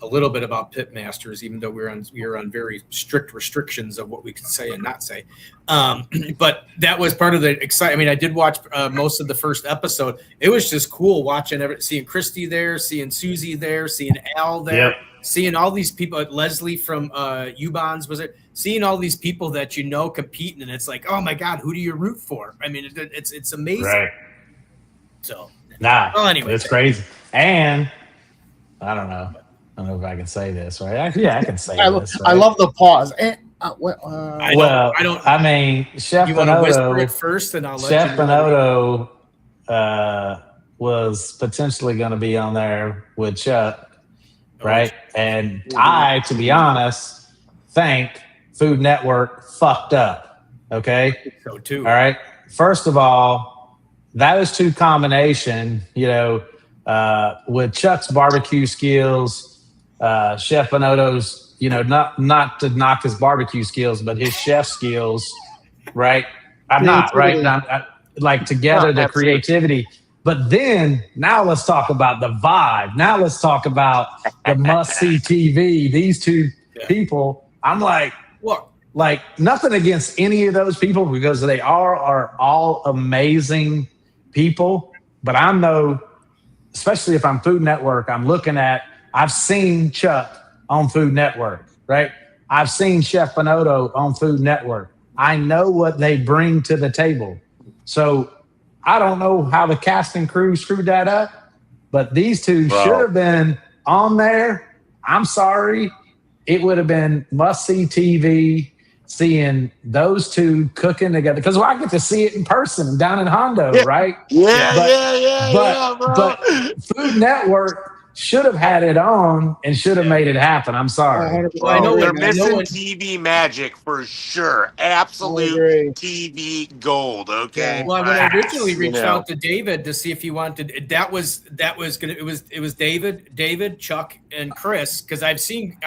a little bit about pit masters, even though we were on very strict restrictions of what we could say and not say. But that was part of the excitement. I mean, I did watch most of the first episode. It was just cool watching seeing Christy there, seeing Susie there, seeing Al there, seeing all these people. Leslie from U-Bonds was it? Seeing all these people that competing, and it's like, oh my God, who do you root for? I mean, it's amazing. Right. So, well, anyway, it's crazy. And I don't know if I can say this, right? I can say this. Right? I love the pause. I mean, Chef you want to whisper Pinotto it first, and I'll let Chef you Pinotto was potentially going to be on there with Chuck, right? And I, to be honest, think Food Network fucked up. Okay, so too. All right. First of all, those two combination, with Chuck's barbecue skills. Chef Pinotto's, not to knock his barbecue skills, but his chef skills, right? I'm not, right? Like together, the creativity. But then now let's talk about the vibe. Now let's talk about the must-see TV. These two people, I'm like, what? Like nothing against any of those people because they are all amazing people. But I know, especially if I'm Food Network, I've seen Chuck on Food Network, right? I've seen Chef Pinotto on Food Network. I know what they bring to the table. So I don't know how the casting crew screwed that up, but these two should have been on there. I'm sorry. It would have been must-see TV, seeing those two cooking together. Because I get to see it in person down in Hondo, right? But Food Network should have had it on and should have made it happen. I'm sorry. Well, I know they're missing TV magic for sure. Absolute TV gold. Okay. Well, when I originally reached out to David to see if he wanted, it was David, Chuck, and Chris, because I've seen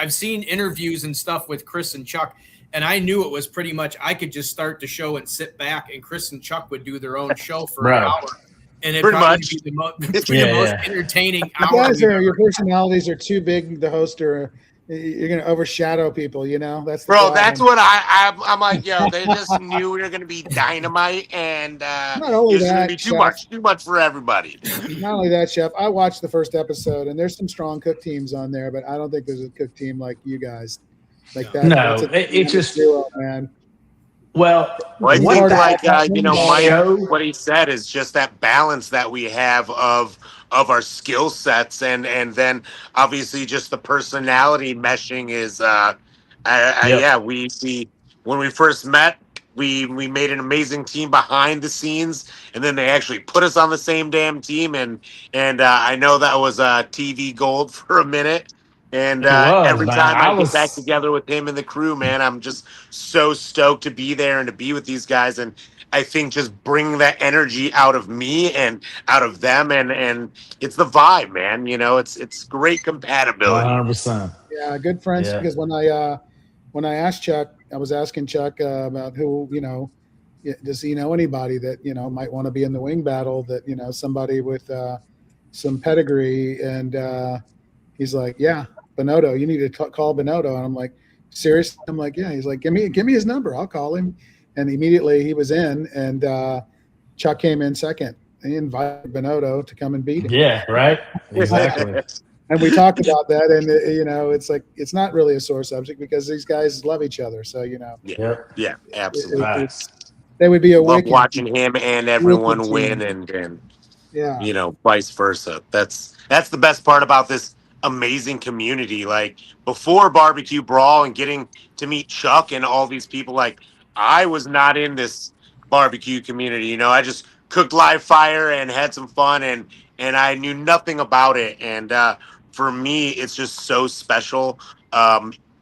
interviews and stuff with Chris and Chuck, and I knew it was pretty much I could just start the show and sit back, and Chris and Chuck would do their own show for an hour. and it Pretty probably much. be the most entertaining You hour. guys are your personalities are too big. The host or you're going to overshadow people. You know that's the Bro, problem. that's what I'm like, yo, they just knew we were going to be dynamite, and Not only it's going to that, be too Chef. much for everybody. Not only that, Chef. I watched the first episode, and there's some strong cook teams on there, but I don't think there's a cook team like you guys. Like that. No, that's a it just duo, man. well. Well, I It's think, hard to like, have that Mike, show. what he said is just that balance that we have of our skill sets, and then obviously just the personality meshing is, yeah, we when we first met, we made an amazing team behind the scenes, and then they actually put us on the same damn team, and I know that was TV gold for a minute. And It was, every man. time I I get back was- together with him and the crew, man, I'm just so stoked to be there and to be with these guys. And I think just bring that energy out of me and out of them, and it's the vibe, man. You know, it's great compatibility. 100%. Yeah, good friends. Yeah. Because when I asked Chuck, I was asking Chuck about who does he know anybody that might want to be in the wing battle, that somebody with some pedigree, and he's like, yeah, Bonotto, you need to call Bonotto. And I'm like, serious? I'm like, yeah. He's like, give me his number, I'll call him. And immediately he was in, and Chuck came in second. He invited Bonotto to come and beat him. Yeah, right. Exactly. And we talked about that, and it's like it's not really a sore subject because these guys love each other. So Yeah, absolutely. they would be a Love wicked watching him and everyone wicked win, team. and Yeah, vice versa. That's the best part about this amazing community. Like, before Barbecue Brawl and getting to meet Chuck and all these people, like, I was not in this barbecue community. I just cooked live fire and had some fun, and I knew nothing about it. And for me, it's just so special.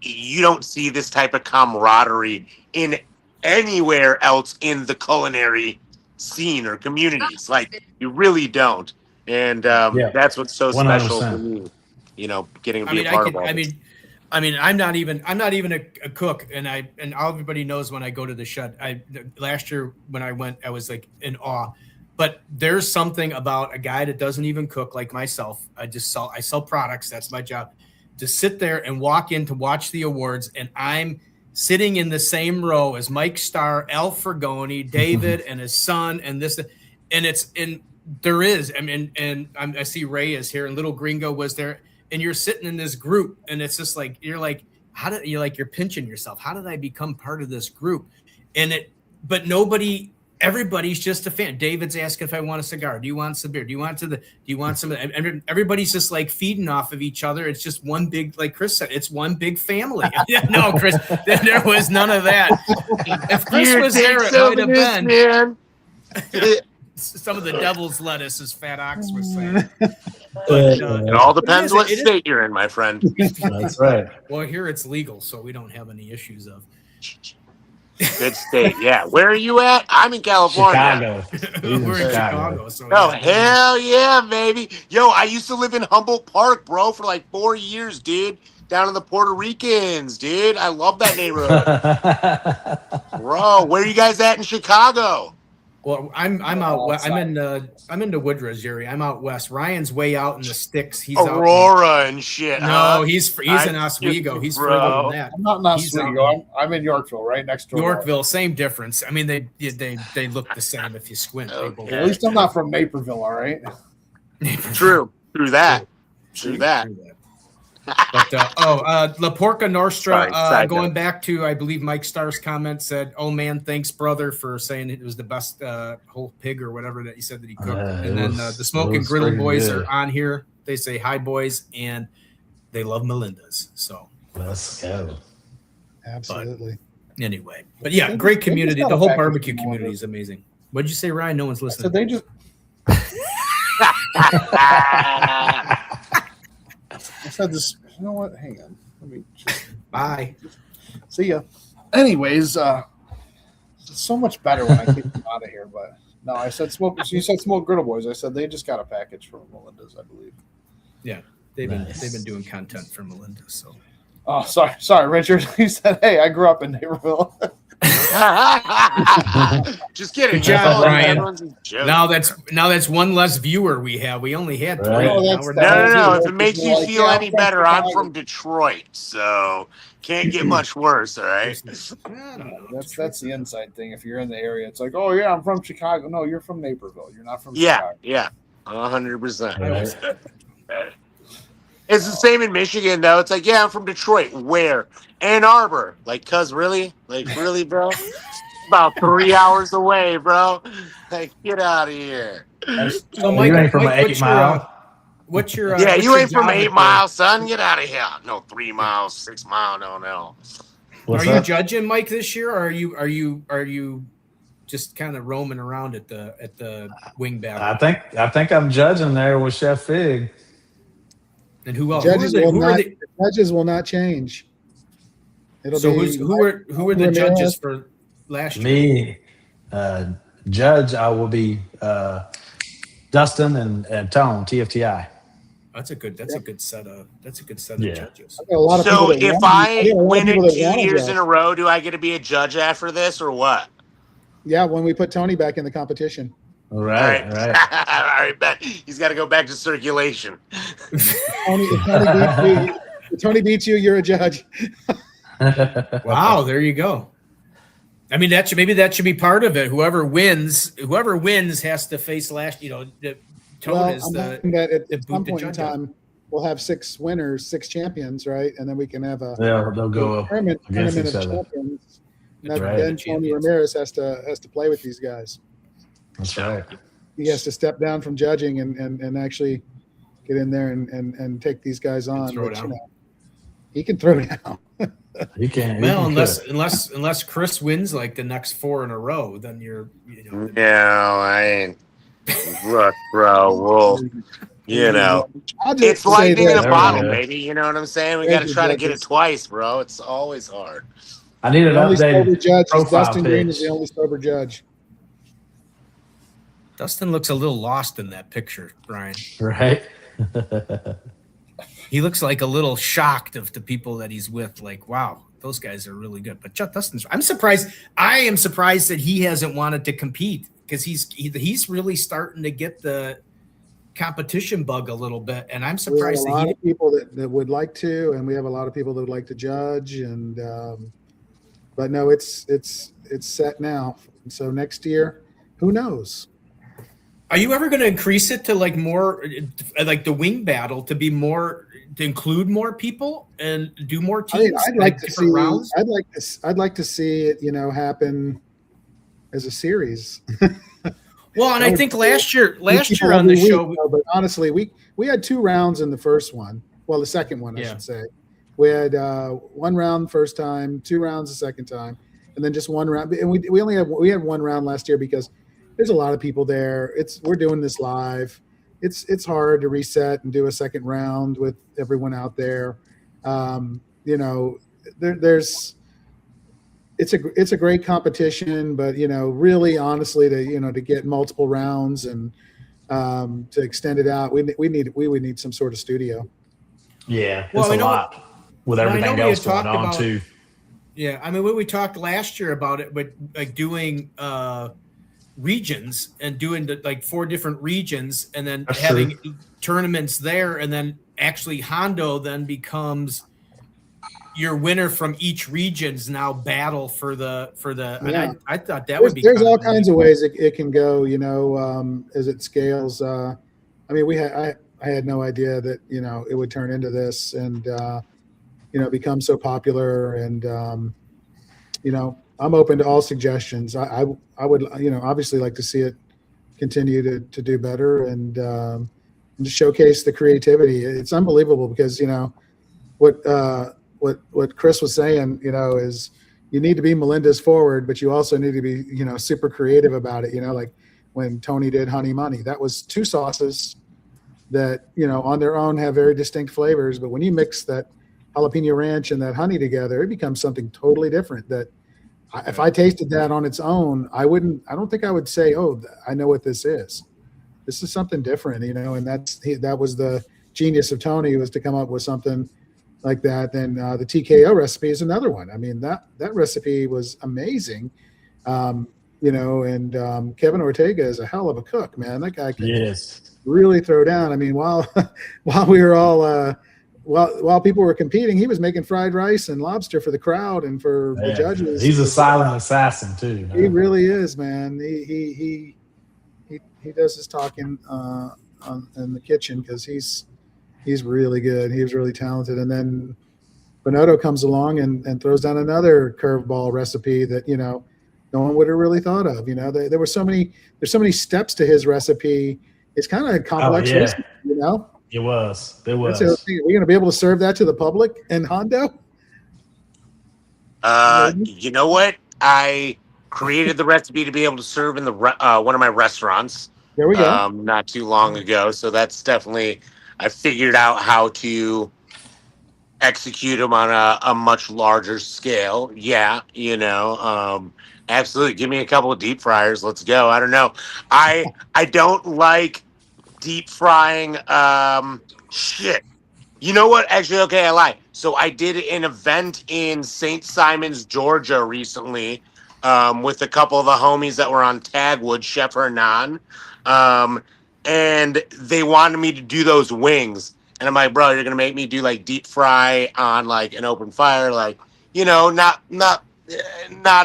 You don't see this type of camaraderie in anywhere else in the culinary scene or communities. Like, you really don't. And that's what's so special 100%. for me. Getting to be a part of all this. I'm not even a cook, and everybody knows when I go to the shed. Last year when I went, I was like in awe. But there's something about a guy that doesn't even cook, like myself. I sell products. That's my job. To sit there and walk in to watch the awards, and I'm sitting in the same row as Mike Starr, Al Fergoni, David, and his son, and this, and there is. I see Ray is here, and Little Gringo was there, and you're sitting in this group, and it's just like you're pinching yourself. How did I become part of this group? But everybody's just a fan. David's asking if I want a cigar. Do you want some beer? Do you want some? And everybody's just like feeding off of each other. It's just one big, like Chris said, it's one big family. No, Chris, there was none of that. If Chris was there, it might have been. Man. Some of the devil's lettuce, as Fat Ox was saying. It all depends what state you're in, my friend. That's right. Well, here it's legal, so we don't have any issues of. Good state, yeah. Where are you at? I'm in California. Chicago. We're in Chicago. So Hell yeah, baby. Yo, I used to live in Humboldt Park, bro, for like 4 years, dude. Down in the Puerto Ricans, dude. I love that neighborhood. Bro, where are you guys at in Chicago? Well, I'm out west. I'm in the Woodridge area. I'm out west. Ryan's way out in the sticks. He's Aurora and shit. No, he's in Oswego. He's further than that. I'm not in Oswego. I'm in Yorkville, right next door. Yorkville, same difference. I mean, they look the same if you squint. Okay. At least I'm not from Naperville, all right? True that. But La Porca Nostra, Sorry, going back to, I believe Mike Starr's comment said, "Oh man, thanks brother for saying it was the best whole pig or whatever that he said that he cooked." And then the Smoke and Griddle boys are on here. They say hi boys, and they love Melinda's. So let's go. absolutely. But anyway, but yeah, great community. The whole barbecue community is amazing. What'd you say, Ryan? No one's listening. So they just. I said this. You know what? Hang on. Let me. Bye. See ya. Anyways, it's so much better when I keep them out of here. But no, I said smoke. You said Smoke Griddle Boys. I said they just got a package from Melinda's, I believe. Yeah, they've been doing content for Melinda. So. Oh, sorry, Richard. He said, "Hey, I grew up in Naperville." Just kidding. Good job, Brian. Everyone's joking. Now that's one less viewer we have. We only had 3. Right. Oh, Now that's- we're that- down No. to If 2. it makes you Like, feel yeah, any I'm from better, I'm Chicago. from Detroit, so can't get much worse. All right. I don't know. That's the inside thing. If you're in the area, it's like, oh yeah, I'm from Chicago. No, you're from Naperville. You're not from Chicago. Yeah, 100%. Right. It's the same in Michigan, though. It's like, yeah, I'm from Detroit. Where? Ann Arbor. Like, cuz really? Like, really, bro? About 3 hours away, bro. Like, get out of here. So, You Mike, ain't from Mike, an what's 8 your, mile. what's your Yeah, what's you your ain't from job 8 at miles, son. Get out of here. No, 3 miles, 6 mile, no. What's are you up? judging, Mike, this year, or are you just kind of roaming around at the wing battle? I think I'm judging there with Chef Fig. And who else? Judges will not change. It'll So be who were the Ramirez. judges for last year? Me, judge, I will be Dustin and Tone, TFTI. That's a good set of Yeah. judges. I got a lot of people So that if want- I got a lot of win people it that 2 want to years judge. in a row, do I get to be a judge after this or what? Yeah, when we put Tony back in the competition. Right. All right, bet. He's got to go back to circulation. If Tony beats you, you're a judge. Wow, there you go. I mean, that should be part of it. Whoever wins has to face last. Tone Well, is I'm the hoping that at boot some the point in judge out. time, we'll have 6 winners, 6 champions, right? And then we can have a They'll go up tournament against of each other. champions. That's Then right. Tony Champions. Ramirez has to play with these guys. That's right. He has to step down from judging and actually get in there and take these guys on. throw which, down. he can throw down. You can't. Well, you can unless Chris wins like the next 4 in a row, then you're No, I ain't. Look, bro, I'll just it's say lightning in this. a bottle, Yeah. baby. You know what I'm saying? We Thank got to you, try to get it judges. twice, bro. It's always hard. I need an The only sober updated judge is profile Dustin Green is pitch. the only sober judge. Dustin looks a little lost in that picture, Brian. Right. He looks like a little shocked of the people that he's with. Like, wow, those guys are really good. But Chuck Dustin's. I'm surprised. I am surprised that he hasn't wanted to compete because he's really starting to get the competition bug a little bit. And I'm We have a surprised lot that of people that would like to, and we have a lot of people that would like to judge. And but no, it's set now. So next year, who knows? Are you ever going to increase it to like more, like the wing battle to be more, to include more people and do more I mean, teams? I'd like to different see. rounds? I'd like to see it, happen as a series. Well, and I think last year We keep it on the every show, week, but honestly, we had 2 rounds in the first one. Well, the second one, I Yeah. should say. We had 1 round the first time, 2 rounds the second time, and then just 1 round. And we had 1 round last year because there's a lot of people there. We're doing this live. It's hard to reset and do a second round with everyone out there. It's a great competition, but really honestly to get multiple rounds and to extend it out, we would need some sort of studio. Yeah, Well, it's I a know- lot with I know everything we had else going talked on about- too. yeah, I mean, when we talked last year about it, but like doing regions and doing like 4 different regions and then That's having tournaments there, and then actually Hondo then becomes your winner from each region's now battle for the and Yeah. I thought that would be There's kind all of kinds of ways it can go, as it scales. I mean, I had no idea that it would turn into this and become so popular. And I'm open to all suggestions. I would obviously like to see it continue to do better and to showcase the creativity. It's unbelievable because what Chris was saying, is you need to be Melinda's forward, but you also need to be, super creative about it. Like when Tony did Honey Money, that was 2 sauces that, on their own have very distinct flavors. But when you mix that jalapeno ranch and that honey together, it becomes something totally different that if I tasted that on its own, I don't think I would say, oh, I know what this is. This is something different, and that was the genius of Tony, was to come up with something like that, then the TKO recipe is another one. I mean, that recipe was amazing. And Kevin Ortega is a hell of a cook, man. That guy can really throw down. I mean, while we were all while people were competing, he was making fried rice and lobster for the crowd and for the judges. He's a silent assassin too. He really is, man. He does his talking in the kitchen because he's really good. He was really talented. And then Bonotto comes along and throws down another curveball recipe that no one would have really thought of. There's so many steps to his recipe. It's kind of a complex recipe, It was. Are we going to be able to serve that to the public in Hondo? You know what? I created the recipe to be able to serve in the one of my restaurants. There we go. Not too long ago. So that's definitely, I figured out how to execute them on a much larger scale. Yeah, absolutely. Give me a couple of deep fryers. Let's go. I don't know. I don't like deep frying shit. You know what? Actually, okay, I lie. So I did an event in St. Simons, Georgia recently with a couple of the homies that were on Tagwood, Chef Hernan. And they wanted me to do those wings. And I'm like, bro, you're going to make me do like deep fry on like an open fire. Like, not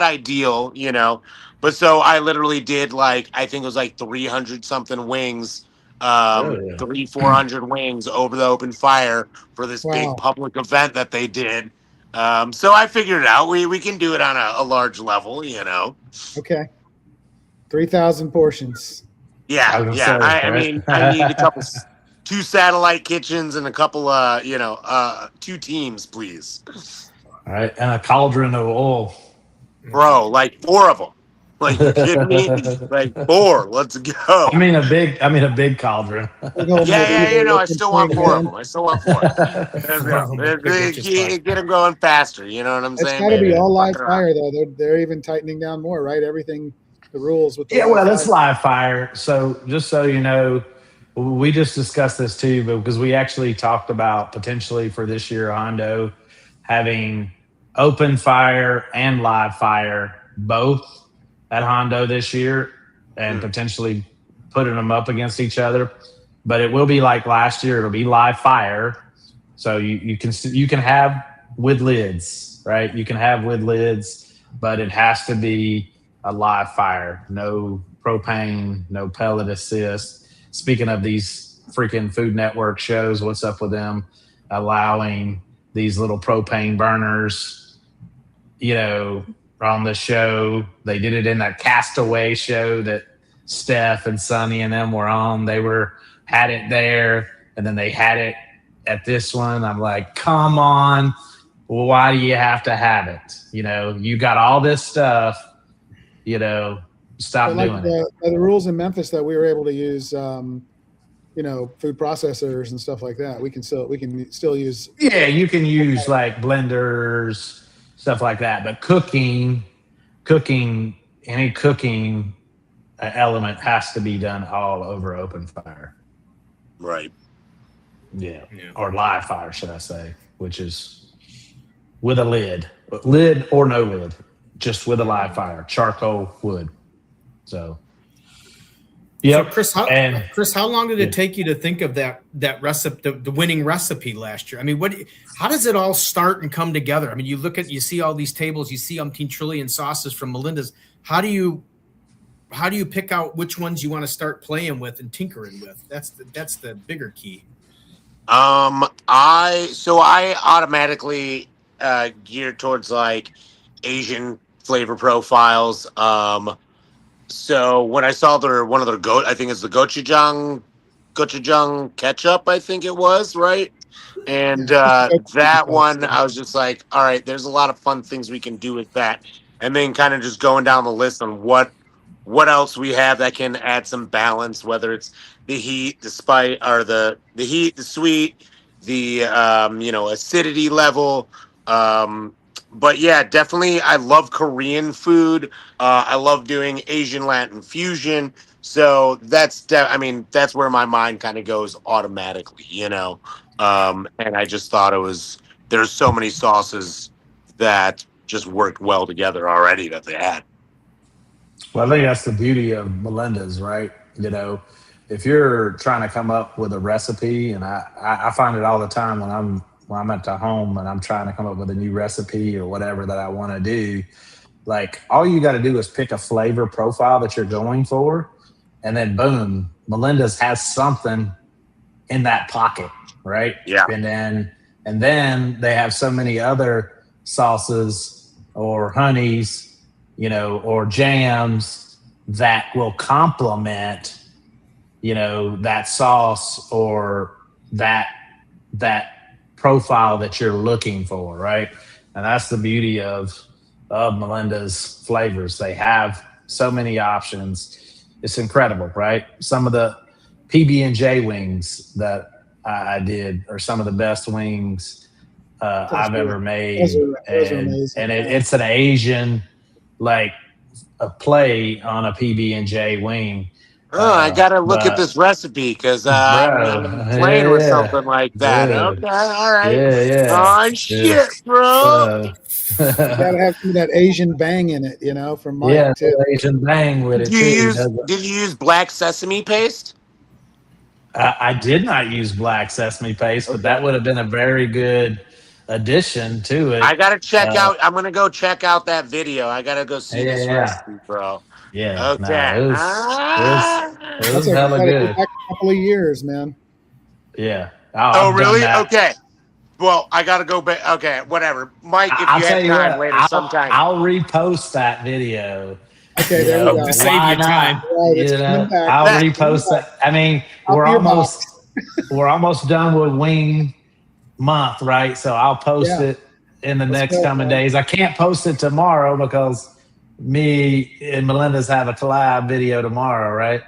ideal, But so I literally did like, I think it was like 300 something wings, 400 wings over the open fire for this big public event that they did. So I figured it out. We can do it on a large level, Okay. 3,000 portions. Yeah. I mean, I need a couple, 2 satellite kitchens and a couple, 2 teams, please. All right. And a cauldron of oil. Bro, like 4 of them. Like, you kidding me? Like 4. Let's go. I mean a big cauldron. I still want 4 of them. I still want 4. Get them going faster. You know what I'm saying? It's got to be all live fire, though. They're even tightening down more, right? Everything, the rules with the it's live fire. So just so you know, we just discussed this too, because we actually talked about potentially for this year Hondo having open fire and live fire both at Hondo this year, and potentially putting them up against each other. But it will be like last year. It'll be live fire. So you can have with lids, right? You can have with lids, but it has to be a live fire. No propane, no pellet assist. Speaking of these freaking Food Network shows, what's up with them allowing these little propane burners, on the show? They did it in that Castaway show that Steph and Sonny and them were on. They had it there, and then they had it at this one. I'm like, come on, why do you have to have it? You got all this stuff. Stop doing it. The rules in Memphis that we were able to use, food processors and stuff like that. We can still use. Yeah, you can use like blenders, stuff like that. But cooking, any cooking element has to be done all over open fire. Right. Yeah. Or live fire, should I say, which is with a lid or no lid, just with a live fire, charcoal wood. So, yeah. So Chris, how long did it take you to think of that recipe, the winning recipe last year? I mean, how does it all start and come together? I mean, you see all these tables, you see umpteen trillion sauces from Melinda's. How do you pick out which ones you want to start playing with and tinkering with? That's the bigger key. I automatically geared towards like Asian flavor profiles. So when I saw one of their I think it's the gochujang ketchup, I think it was, right? And that one, I was just like, all right, there's a lot of fun things we can do with that. And then kind of just going down the list on what else we have that can add some balance, whether it's the heat, the spice, or the heat, the sweet, the acidity level. But yeah, definitely, I love Korean food. I love doing Asian Latin fusion. So that's where my mind kind of goes automatically, And I just thought it was there's so many sauces that just worked well together already that they had. Well, I think that's the beauty of Melinda's, right? You know, if you're trying to come up with a recipe, and I find it all the time when I'm at the home and I'm trying to come up with a new recipe or whatever that I want to do, like all you got to do is pick a flavor profile that you're going for, and then boom, Melinda's has something in that pocket, right? Yeah. And then they have so many other sauces or honeys, you know, or jams that will complement, you know, that sauce or that profile that you're looking for, right? And that's the beauty of Melinda's flavors. They have so many options. It's incredible, right? Some of the PB&J wings that I did are some of the best wings I've ever made. Those are amazing. And it's an Asian, like a play on a PB&J wing. Oh, I gotta look at this recipe because I'm playing with something like that. Dude. Okay, all right. Yeah. Oh shit, bro. You gotta have some of that Asian bang in it, you know, from Mike too. Asian bang with it Did you use black sesame paste? I did not use black sesame paste, but that would have been a very good addition to it. I gotta check out. I'm gonna go check out that video. I gotta go see this recipe, bro. Yeah. Okay. No, it was hella good. Back a couple of years, man. Yeah. Oh, really? Okay. Well, I gotta go back. Okay, whatever. Mike, if I'll you tell have you time what, later sometime. I'll repost that video. Okay, there we go. To save you time. I'll repost that. I mean, we're almost done with wing month, right? So I'll post it in the next coming days. I can't post it tomorrow because me and Melinda's have a collab video tomorrow, right?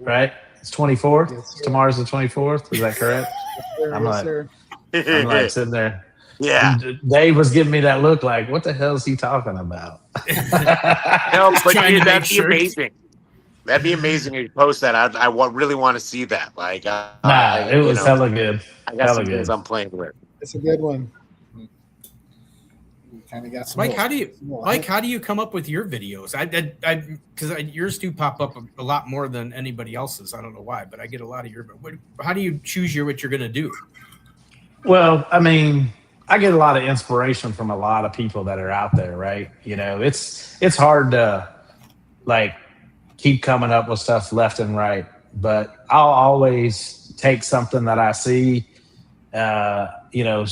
Right? It's 24th. Yes, tomorrow's the 24th. Is that correct? I'm like sitting there. Yeah. Dave was giving me that look like, what the hell is he talking about? No, but dude, that'd be amazing. That'd be amazing if you post that. I really want to see that. Like, it was hella good. I got some things I'm playing with. It's a good one. Kind of got some. Mike, how do you come up with your videos? Because yours do pop up a lot more than anybody else's. I don't know why, but I get a lot of your. How do you choose what you're going to do? Well, I mean, I get a lot of inspiration from a lot of people that are out there, right? You know, it's hard to like keep coming up with stuff left and right, but I'll always take something that I see, you know,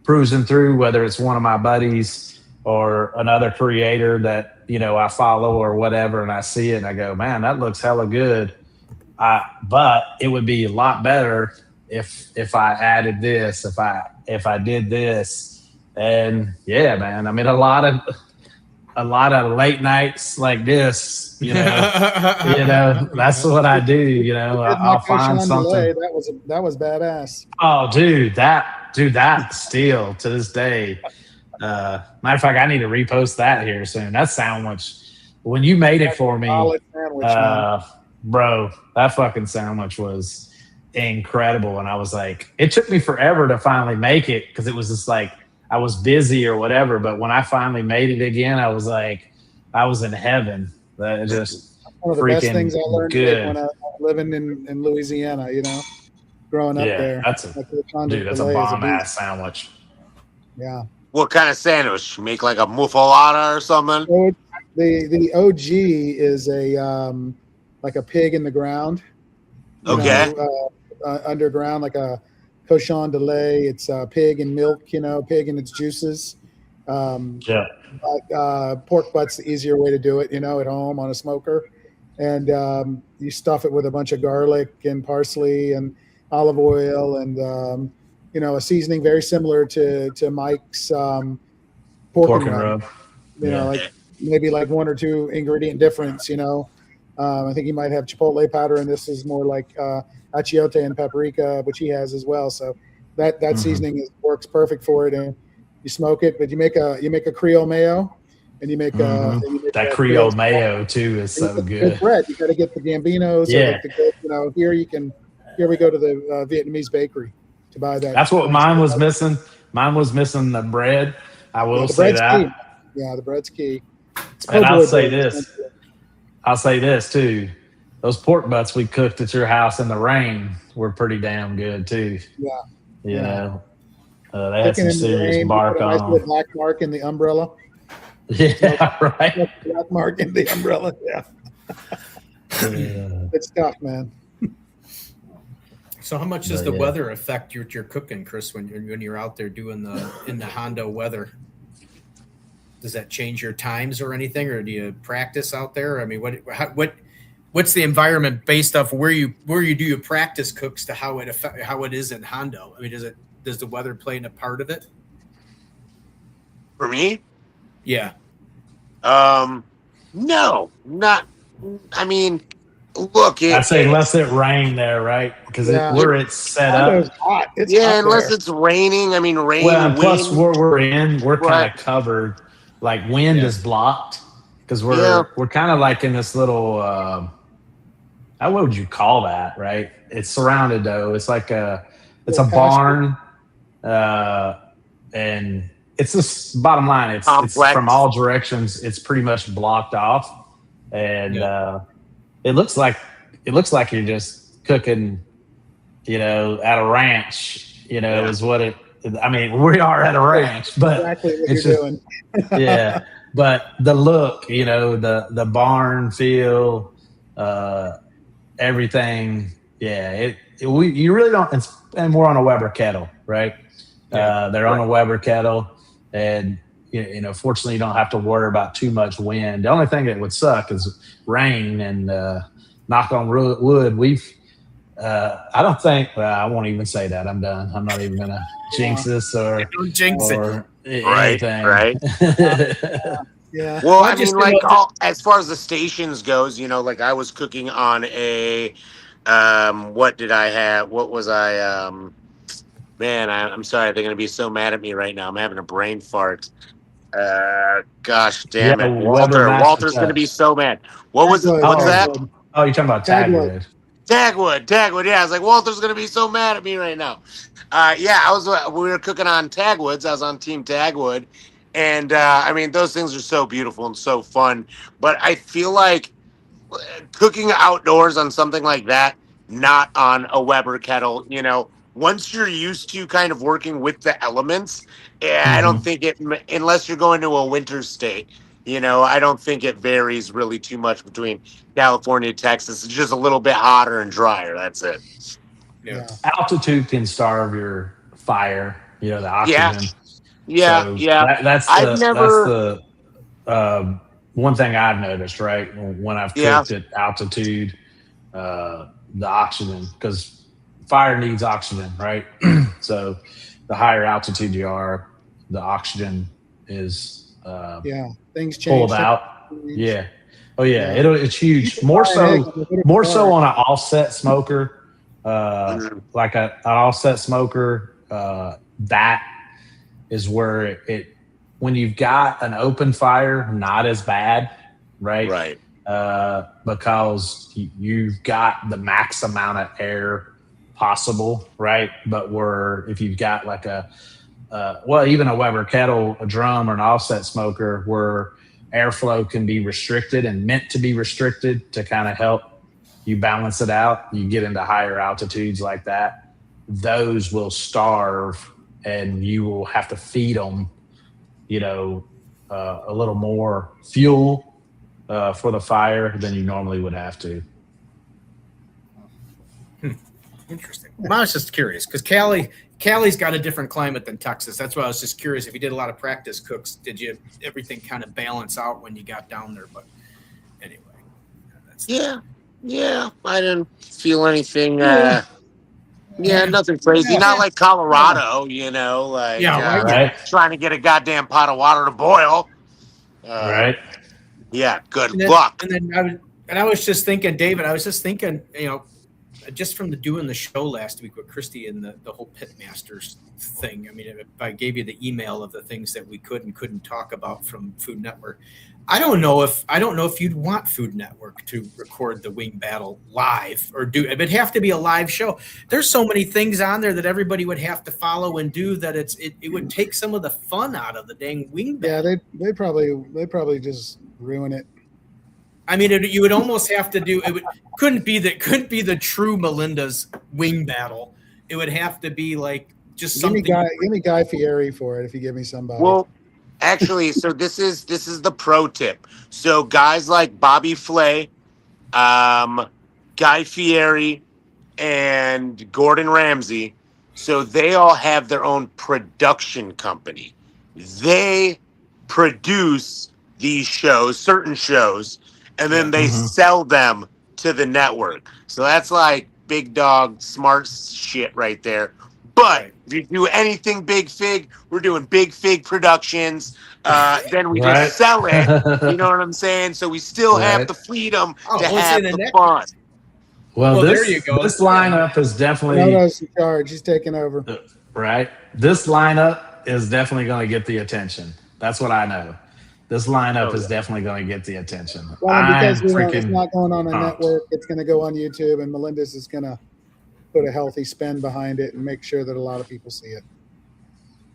cruising through, whether it's one of my buddies or another creator that, you know, I follow or whatever, and I see it and I go, man, that looks hella good. But it would be a lot better if I added this, if I did this. And yeah, man, I mean, a lot of late nights like this, you know, that's what I do. You know, I'll find something. That was badass. Oh, dude, that still to this day. Matter of fact, I need to repost that here soon. That sandwich, when you made it for me, bro, that fucking sandwich was incredible. And I was like, it took me forever to finally make it because it was just like I was busy or whatever. But when I finally made it again, I was like, I was in heaven. That just one of the best things I learned when I was living in Louisiana, you know, growing up there. That's a bomb ass sandwich. Yeah. What kind of sandwich? You make like a muffalata or something? So the OG is a like a pig in the ground. Okay. Underground, like a cochon de lait. It's pig and milk, you know, pig and its juices. Pork butt's the easier way to do it, you know, at home on a smoker. And you stuff it with a bunch of garlic and parsley and olive oil and, you know, a seasoning very similar to Mike's pork and rub. You know, like maybe like one or two ingredient difference, you know. I think he might have chipotle powder, and this is more like achiote and paprika, which he has as well. So that seasoning works perfect for it. And you smoke it, but you make a Creole mayo, and you make that Creole mayo too is so good. Bread, you got to get the Gambinos. Yeah. You know, here we go to the Vietnamese bakery to buy that. That's what mine was missing. Mine was missing the bread. I will say that. Key. Yeah, the bread's key. And I'll say this too. Those pork butts we cooked at your house in the rain were pretty damn good too. Yeah. You know, they had some serious bark on them. Nice black mark in the umbrella. Yeah, right. Black mark in the umbrella. Yeah. It's tough, man. So how much does the weather affect your cooking, Chris, when you're out there doing in the Hondo weather? Does that change your times or anything, or do you practice out there? I mean, what's the environment based off where you do your practice cooks to how it is in Hondo? I mean, does the weather play a part of it? For me? Yeah. No, not. I mean, look. I'd say unless it rained there, right? Because where it's set up. Hot. It's yeah, hot unless there. it's raining. I mean, rain. Well, and wind. plus where we're in, we're kind of covered. Like wind is blocked because we're kind of like in this little. What would you call that? Right? It's surrounded though. It's like a barn, and it's just bottom line. It's from all directions. It's pretty much blocked off, and it looks like you're just cooking, at a ranch. Is what it. I mean, we are at a ranch, but exactly what it's you're just, doing. yeah. But the look, the barn feel, everything. Yeah, you really don't. And we're on a Weber kettle, right? They're on a Weber kettle, and fortunately, you don't have to worry about too much wind. The only thing that would suck is rain. And knock on wood, we've. I don't think. Well, I won't even say that. I'm done. I'm not even gonna jinx this or don't jinx it. Anything. Right. Yeah. Well, I mean, like as far as the stations goes, like I was cooking on a. What did I have? What was I? Man, I'm sorry. They're gonna be so mad at me right now. I'm having a brain fart. Gosh damn it, Walter's gonna be so mad. What was it? What's that? Oh, you're talking about Tagwood. Tagwood. Yeah, I was like, Walter's gonna be so mad at me right now. We were cooking on Tagwoods. I was on Team Tagwood, and I mean, those things are so beautiful and so fun. But I feel like cooking outdoors on something like that, not on a Weber kettle, once you're used to kind of working with the elements, I don't think unless you're going to a winter state. I don't think it varies really too much between California and Texas. It's just a little bit hotter and drier. That's it. Yeah. Altitude can starve your fire, the oxygen. Yeah. So yeah. That's the one thing I've noticed, right? When I've cooked at altitude, the oxygen, because fire needs oxygen, right? So the higher altitude you are, the oxygen is things change. pulled out. Yeah. Oh yeah. It's huge. More so on an offset smoker, like an offset smoker. That is where when you've got an open fire, not as bad, right? Right. Because you've got the max amount of air possible, right? But if you've got like even a Weber kettle, a drum, or an offset smoker where airflow can be restricted and meant to be restricted to kind of help you balance it out, you get into higher altitudes like that, those will starve and you will have to feed them, a little more fuel for the fire than you normally would have to. Interesting. I was just curious because Cali's got a different climate than Texas. That's why I was just curious. If you did a lot of practice cooks, did you everything kind of balance out when you got down there? But anyway, yeah. I didn't feel anything. Nothing crazy. Not like Colorado, right. Trying to get a goddamn pot of water to boil. Right. Yeah. Good luck. And I was just thinking, David. I was just thinking, just from doing the show last week with Christy and the whole Pitmasters thing. I mean, if I gave you the email of the things that we could and couldn't talk about from Food Network, I don't know if you'd want Food Network to record the wing battle live or do it would have to be a live show. There's so many things on there that everybody would have to follow and do that it would take some of the fun out of the dang wing battle. Yeah, they probably just ruin it. I mean, you would almost have to do it. Couldn't be the true Melinda's wing battle. It would have to be like just Give something. me Guy Fieri for it if you give me somebody. Well, actually, so this is the pro tip. So guys like Bobby Flay, Guy Fieri, and Gordon Ramsay, so they all have their own production company. They produce these shows, certain shows, and then they sell them to the network. So that's like big dog smart shit right there. But if you do anything Big Fig, we're doing Big Fig Productions. Then we just sell it. You know what I'm saying? So we still have the freedom to have the fun. Well, there you go. This lineup is definitely Noto's in charge. He's taking over. Right. This lineup is definitely going to get the attention. That's what I know. This lineup is definitely going to get the attention. Well, because it's not going on a network, it's going to go on YouTube, and Melinda's is going to put a healthy spin behind it and make sure that a lot of people see it.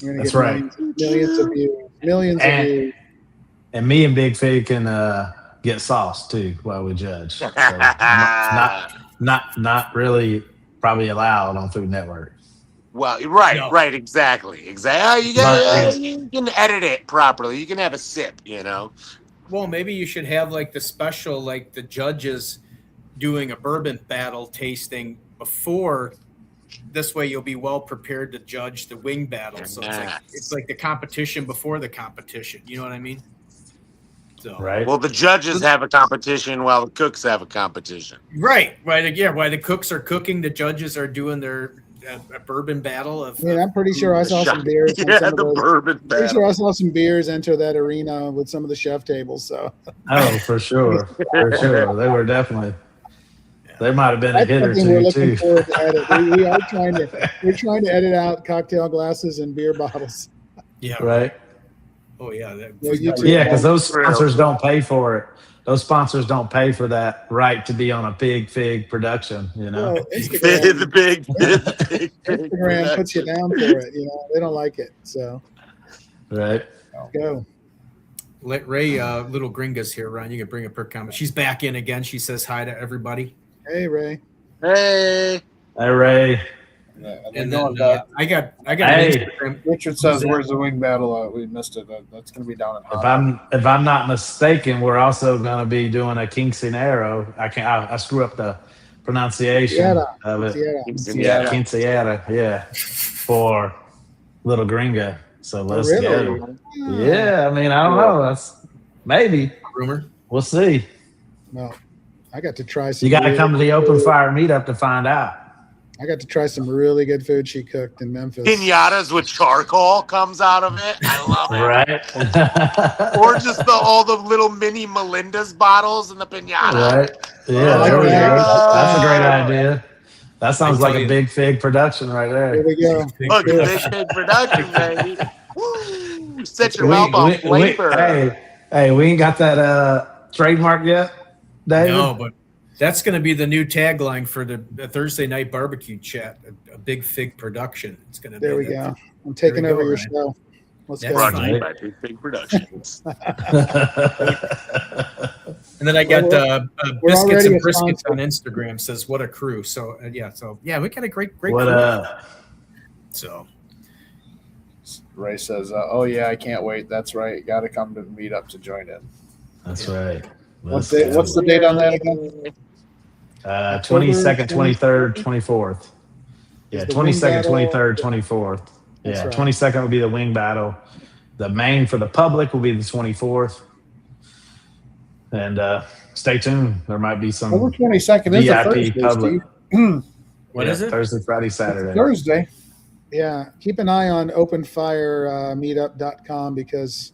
We're going to get millions of views. Millions of views. And me and Big Fig can get sauce too while we judge. So not really probably allowed on Food Network. Well, right, exactly. You can edit it properly. You can have a sip, you know. Well, maybe you should have like the special, like the judges doing a bourbon battle tasting before. This way, you'll be well prepared to judge the wing battle. So it's like the competition before the competition. You know what I mean? So, right. Well, the judges have a competition while the cooks have a competition. Right. Yeah. While the cooks are cooking, the judges are doing their a bourbon battle. I'm pretty sure I saw some beers. Bourbon battle. Pretty sure I saw some beers enter that arena with some of the chef tables. So. Oh, for sure. They were definitely. There might have been a hit or two too. We're trying to edit out cocktail glasses and beer bottles. Yeah. Right. Oh yeah. Because those sponsors don't pay for it. Those sponsors don't pay for that right to be on a Big Fig production. You know, well, Instagram puts you down for it. You know, they don't like it. So. Right. Go. Let Ray, little Gringa's here, Ron. You can bring up her comment. She's back in again. She says hi to everybody. Hey, Ray. Hey. Hey, Ray. Yeah, and then I got Instagram. Richard says, "Where's the wing battle?" We missed it. That's going to be down in. If I'm not mistaken, we're also going to be doing a quinceanera. I screw up the pronunciation of it. Quinceanera. Yeah, for Little Gringa. So let's go. Yeah, I mean, I don't know. That's maybe rumor. We'll see. No, I got to try some. You got to come to the open fire meetup to find out. I got to try some really good food she cooked in Memphis. Pinatas with charcoal comes out of it. I love it. Right. Or just all the little mini Melinda's bottles in the pinata. Right. Yeah, that's a great idea. That sounds like a Big Fig production right there. Here we go. Look, Big Fig production, baby. Woo! Set your mouth on flavor. Hey, we ain't got that trademark yet, David? No, but that's going to be the new tagline for the Thursday night barbecue chat. A Big Fig production. It's going to. There we go. I'm taking over your show. Let's go. Brought to you by Big Fig Productions. And then I got biscuits and briskets on Instagram. Says what a crew. So we got a great crew. So Ray says, "Oh yeah, I can't wait. That's right. Got to come to meet up to join in." That's right. What's the date on that again? 22nd, 23rd, 24th. Yeah, 22nd, 23rd, 24th. Yeah, 22nd will be the wing battle. The main for the public will be the 24th. And stay tuned. There might be some Over 22nd is a Thursday, public. What is it? Thursday, Friday, Saturday. Thursday. Yeah, keep an eye on openfiremeetup.com because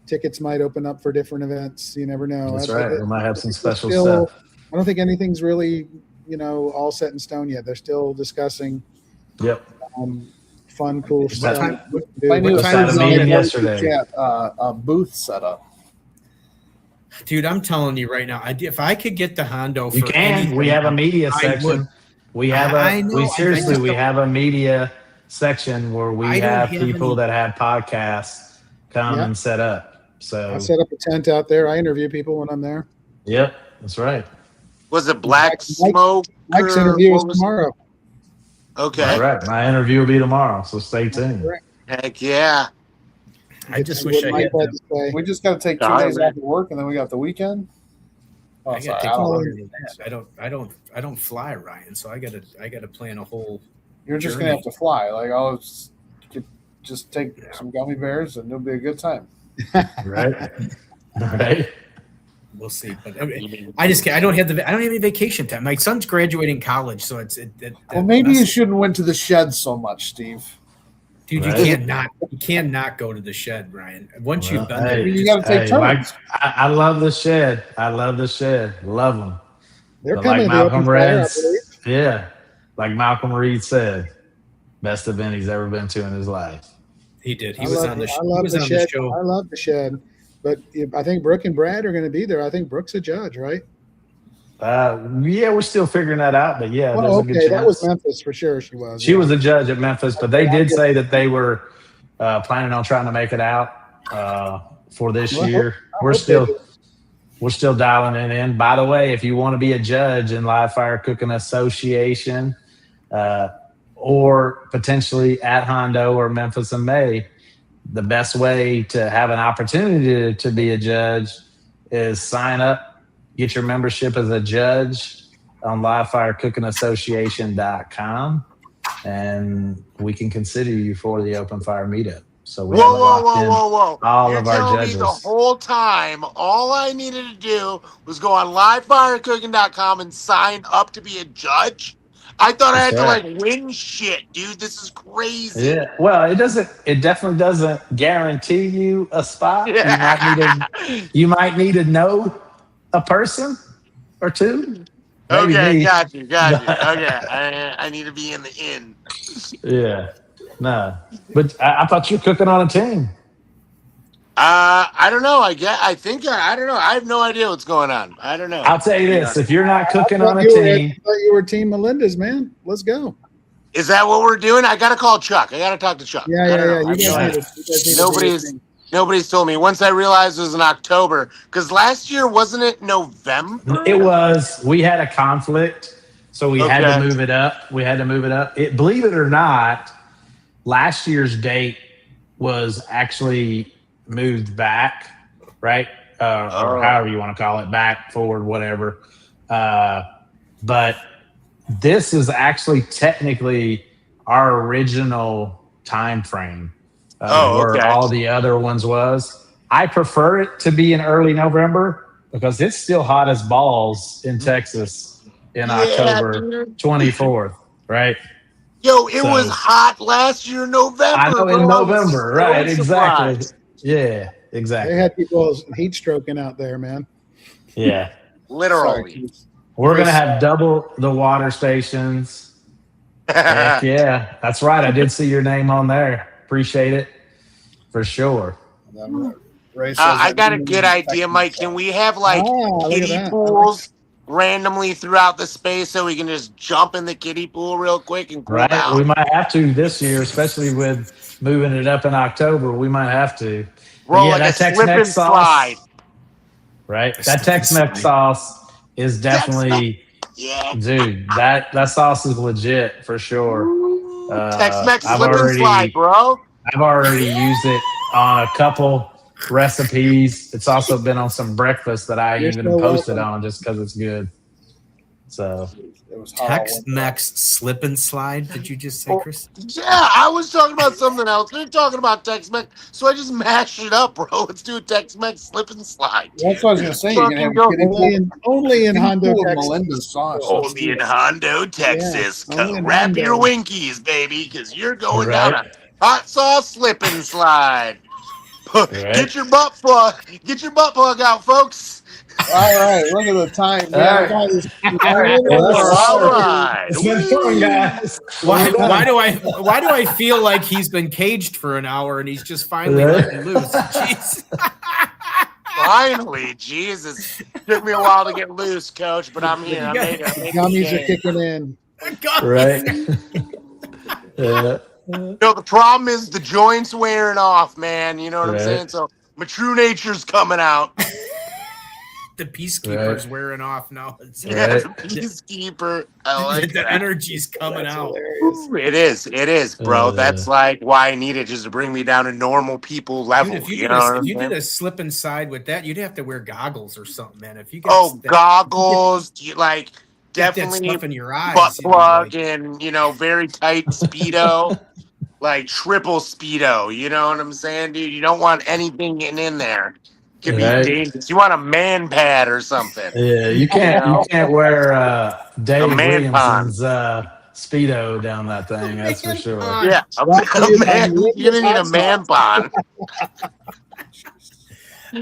tickets might open up for different events. You never know. That's right. We might have some special stuff. I don't think anything's really, all set in stone yet. They're still discussing. Yep. Fun, cool stuff. I knew yesterday. A booth set up. Dude, I'm telling you right now, if I could get the Hondo for You can. anything, We have a media I section. would. We have I know. we I seriously just we don't- have a media section where we I don't have have people any- that have podcasts come Yeah. and set up. So I set up a tent out there. I interview people when I'm there. yep, that's right. Was it Black Mike- Smoke? Mike's interview is tomorrow. Okay. That's right. My interview will be tomorrow, so stay tuned. Correct. Heck yeah. I just What wish I Mike had. had to say. We just got to take 2 Sorry, days man. off of work, and then we got the weekend. Oh, I sorry, gotta I take don't know. longer than that. I don't fly, Ryan. So I gotta plan a whole. You're just gonna have to fly. Like I'll just take some gummy bears, and it'll be a good time. Right? Right? We'll see, but I just can't. I don't have any vacation time. My son's graduating college, so Well, maybe you shouldn't went to the shed so much, Steve. Dude, Right. you cannot go to the shed, Ryan. Once you've been there, Hey, You got to take turns. I love the shed. I love the shed. Love them. They're But coming like to the open Malcolm fire, I Reed, believe. yeah, like Malcolm Reed said, best event he's ever been to in his life. he did. He I was love on the it. show. I He love was the on shed. the show. I love the shed. But I think Brooke and Brad are going to be there. I think Brooke's a judge, right? Yeah, we're still figuring that out, but yeah, Well, there's a good okay, that was chance. Memphis for sure. She was. She yeah. was a judge at Memphis, but they did say that they were planning on trying to make it out for this Well, year. I hope they do. We're still dialing it in. By the way, if you want to be a judge in Live Fire Cooking Association or potentially at Hondo or Memphis in May, the best way to have an opportunity to be a judge is sign up, get your membership as a judge on livefirecookingassociation.com, and we can consider you for the open fire meetup. So we have locked in Whoa. all You're of our telling judges. me the whole time all I needed to do was go on livefirecooking.com and sign up to be a judge? I thought I had That's to like win shit, dude. This is crazy. Yeah, well, it definitely doesn't guarantee you a spot. You might need to know a person or two. Maybe Okay, me. got you. Okay, I need to be in the inn. Yeah, no, but I thought you were cooking on a team. I don't know. I don't know. I have no idea what's going on. I don't know. I'll tell you this: if you're not cooking on a I team, thought you were Team Melinda's, man. Let's go. Is that what we're doing? I gotta call Chuck. I gotta talk to Chuck. Yeah. I don't know. You I guys have no need idea. to. Nobody's told me. Once I realized it was in October, because last year wasn't it November? it was. We had a conflict, so we had to Okay. move it up. Believe it or not, last year's date was actually moved back, right? Or however you want to call it, back, forward, whatever. But this is actually technically our original time frame where all the other ones was. I prefer it to be in early November because it's still hot as balls in Texas in October 24th, right? Yo, it So- was hot last year in November. I know, in bro. I was November, so right? Exactly. surprised. Yeah, exactly. They had people heat stroking out there, man. Yeah. Literally. We're going to have double the water stations. Heck yeah. That's right. I did see your name on there. Appreciate it. For sure. I got a good idea, Mike. Can we have like look at kiddie that. pools randomly throughout the space so we can just jump in the kiddie pool real quick and cool Right. down? We might have to this year, especially with moving it up in October. We might have to. Roll Yeah, like a that slip Tex-Mex and slide. Right. That Tex-Mex sauce is definitely, Yeah. dude, that sauce is legit for sure. Tex-Mex I've slip and already- slide, bro. I've already used it on a couple recipes. It's also been on some breakfast that I You're even so posted welcome. on just because it's good. So It was hot all winter. Tex-Mex slip and slide. Did you just say, Chris? Yeah, I was talking about something else. They're talking about Tex-Mex, so I just mashed it up, bro. Let's do a Tex-Mex slip and slide. That's what I was gonna say. You're gonna have Fucking a kiddie pool. Only in Hondo, Pool of Texas. Melinda's sauce. Only in Hondo, Texas. Yeah, only in Wrap Hondo. your Winkies, baby, because you're going Right. down a hot sauce slip and slide. Right. Get your butt plug. Get your butt plug out, folks. All right, look at the time. All right. All right. it's been fun, guys. Why do I feel like he's been caged for an hour and he's just finally Right. letting loose? Jeez. Finally, Jesus. Took me a while to get loose, Coach, but I'm here. I made it. Gummies are kicking in. Right. The problem is the joints wearing off, man. You know what I'm Right. saying? So my true nature's coming out. The peacekeeper's wearing off now. Yeah, the peacekeeper. I like the that. energy's coming out. Ooh, it is, bro. That's like why I need it, just to bring me down to normal people level. Dude, if you, did a slip and slide with that, you'd have to wear goggles or something, man. If you got goggles, you like that definitely stuff in your eyes, butt plug, and very tight speedo, like triple speedo. You know what I'm saying, dude? You don't want anything getting in there. Could be dangerous. You want a man pad or something. Yeah, you can't wear Dave Williamson's speedo down that thing. That's for sure. Yeah, you're gonna need a man pond.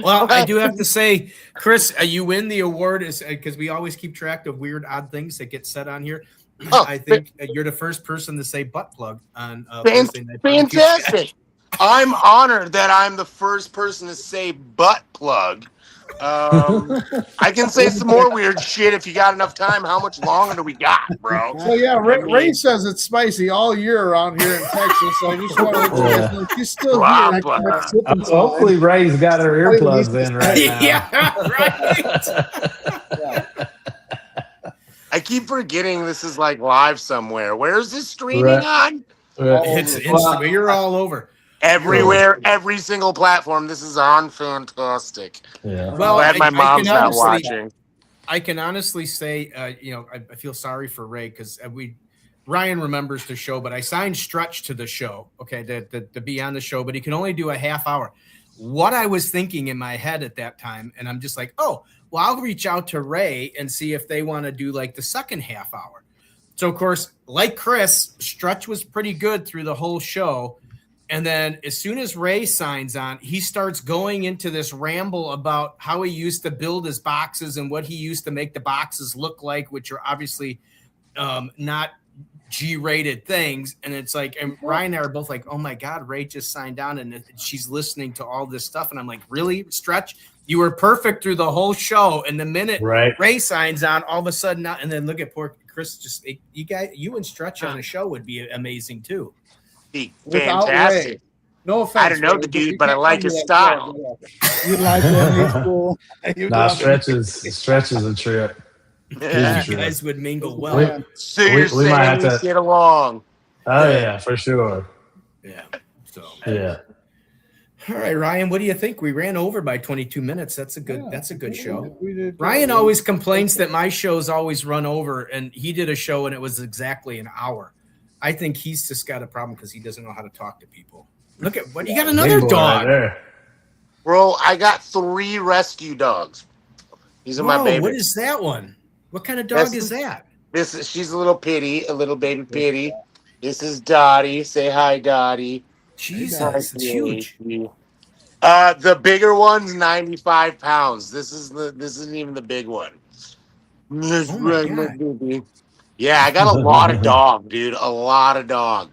Well, I do have to say, Chris, you win the award because we always keep track of weird, odd things that get said on here. I think you're the first person to say butt plug on Thursday Night. Fantastic. I'm honored that I'm the first person to say butt plug. I can say some more weird shit if you got enough time. How much longer do we got, bro? So yeah, Ray says it's spicy all year around here in Texas. So I just want to let you guys know she's still here. Hopefully Ray's got her earplugs in right now. Yeah, right. I keep forgetting this is like live somewhere. Where's this streaming on? It's Instagram. You're all over. Everywhere, every single platform. This is on. Fantastic. Yeah. Well, glad my mom's not watching. I can honestly say, I feel sorry for Ray because Ryan remembers the show, but I signed Stretch to the show, okay, to be on the show, but he can only do a half hour. What I was thinking in my head at that time, and I'm just like, oh, well, I'll reach out to Ray and see if they want to do like the second half hour. So, of course, like Chris, Stretch was pretty good through the whole show. And then as soon as Ray signs on, he starts going into this ramble about how he used to build his boxes and what he used to make the boxes look like, which are obviously not G-rated things. And it's like, and Ryan and I are both like, oh my God, Ray just signed on and she's listening to all this stuff. And I'm like, really, Stretch? You were perfect through the whole show. And the minute Ray signs on, all of a sudden, and then look at poor Chris, you and Stretch on a show would be amazing too. Fantastic. No offense. I don't know the dude, but I like his style. You like that? Cool. Stretch is a trip. Yeah. You guys would mingle well. So you're saying might have to get along. Oh yeah, for sure. Yeah. So yeah. All right, Ryan, what do you think? We ran over by 22 minutes. That's a good show. Ryan always complains that my shows always run over, and he did a show and it was exactly an hour. I think he's just got a problem because he doesn't know how to talk to people. Look at what you got, another dog. Right, bro, I got 3 rescue dogs. These are my babies. What is that one? What kind of dog is that? She's a little baby pitty. This is Dottie. Say hi, Dottie. Jesus, it's huge. The bigger one's 95 pounds. This isn't even the big one. Oh my God. Yeah, I got a lot of dog, dude. A lot of dog.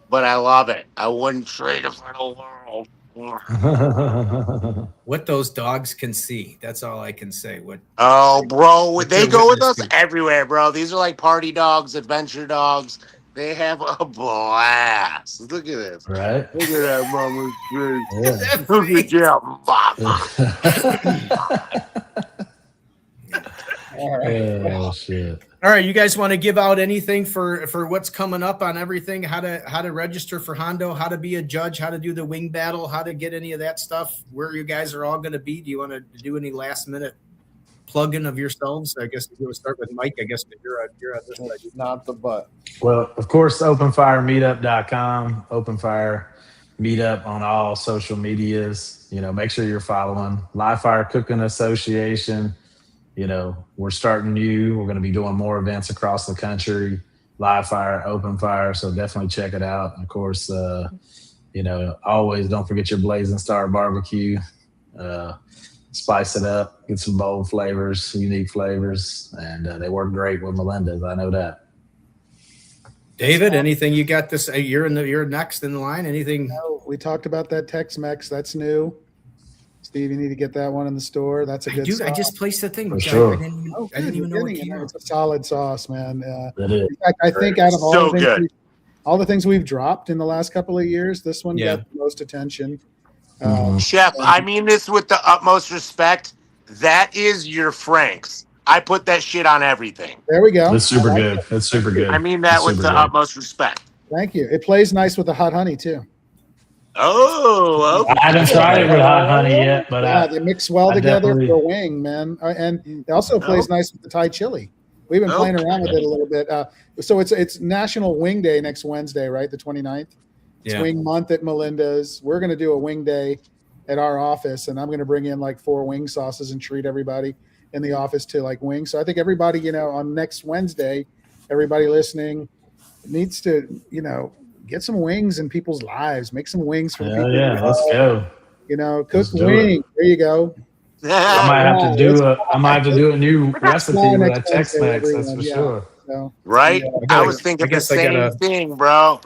But I love it. I wouldn't trade it for the world. What those dogs can see. That's all I can say. Oh, bro. They go with us everywhere, bro. These are like party dogs, adventure dogs. They have a blast. Look at this. Right. Look at that mama's face. Look at that mama. All right. Oh shit. All right, you guys want to give out anything for what's coming up on everything? How to register for Hondo? How to be a judge? How to do the wing battle? How to get any of that stuff? Where you guys are all going to be? Do you want to do any last minute plug-in of yourselves? I guess we'll start with Mike. I guess you're on this side. Not the butt. Well, of course, openfiremeetup.com, openfire meetup on all social medias. Make sure you're following Live Fire Cooking Association. We're starting new. We're going to be doing more events across the country, Live Fire, Open Fire. So definitely check it out. And of course, always don't forget your Blazing Star barbecue. Spice it up, get some bold flavors, unique flavors, and they work great with Melinda's. I know that. David, anything you got this? You're next in the line. Anything? No, we talked about that Tex-Mex. That's new. Steve, you need to get that one in the store. That's a I good do. sauce. I just placed the thing. For I sure. didn't even know what came out. It's a solid sauce, man. That is. In fact, I think out of So good. all the things we've dropped in the last couple of years, this one Yeah. got the most attention. Chef, I mean this with the utmost respect. That is your Frank's. I put that shit on everything. There we go. It's super I like good. it. It's super good. I mean that It's with super the good. utmost respect. Thank you. It plays nice with the hot honey too. Oh, okay. I haven't tried it with hot honey yet, but Yeah, they mix well I together definitely- for a wing, man. And it also plays nice with the Thai chili. We've been playing around with it a little bit. So it's National Wing Day next Wednesday, right? The 29th. It's Yeah. Wing Month at Melinda's. We're going to do a wing day at our office, and I'm going to bring in like 4 wing sauces and treat everybody in the office to like wings. So I think everybody, on next Wednesday, everybody listening needs to, get some wings in people's lives. Make some wings for the people. Yeah, let's go. Cook Let's do wing. There you go. I might have to do a new recipe with next that Tex-Mex. Wednesday, That's for everyone, yeah. sure. So, Right? I I was thinking the guess I same gotta- thing, bro.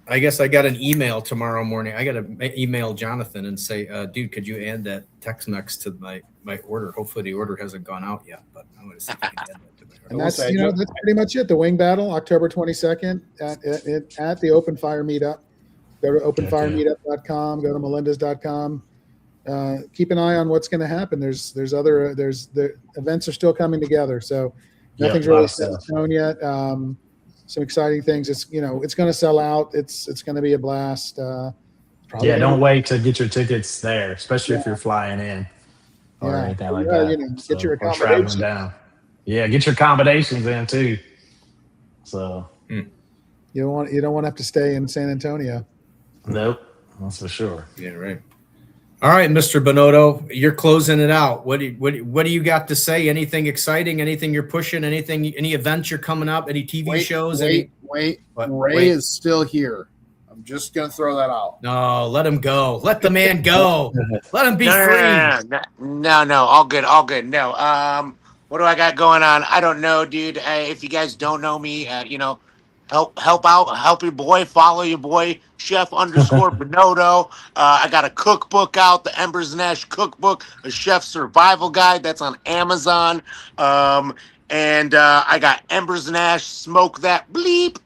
I guess I got an email tomorrow morning. I got to email Jonathan and say, dude, could you add that Tex-Mex to my order? Hopefully the order hasn't gone out yet, but I'm going to see if I can add that to my and order. that's that's pretty much it. The wing battle, October 22nd at the Open Fire Meetup. Go to openfiremeetup.com. Go to melindas.com. Keep an eye on what's going to happen. The events are still coming together, so nothing's really set in stone yet. Some exciting things. It's it's going to sell out. It's going to be a blast. Don't wait to get your tickets there, especially if you're flying in or anything like that. Get your or traveling accommodations. down. Yeah, get your accommodations in too. So You don't want to have to stay in San Antonio. nope, that's for sure. Yeah, right. All right, Mr. Bonotto, you're closing it out. What do you got to say? Anything exciting? Anything you're pushing? Any events you're coming up? Any TV shows? Wait. Ray is still here. I'm just gonna throw that out. No, let him go. Let the man go. Let him be free. No, all good. No, what do I got going on? I don't know, dude. If you guys don't know me, help your boy, follow your boy, Chef_Bonotto. I got a cookbook out, the Embers Nest Cookbook, a chef survival guide that's on Amazon. And I got Embers Nash Smoke That Bleep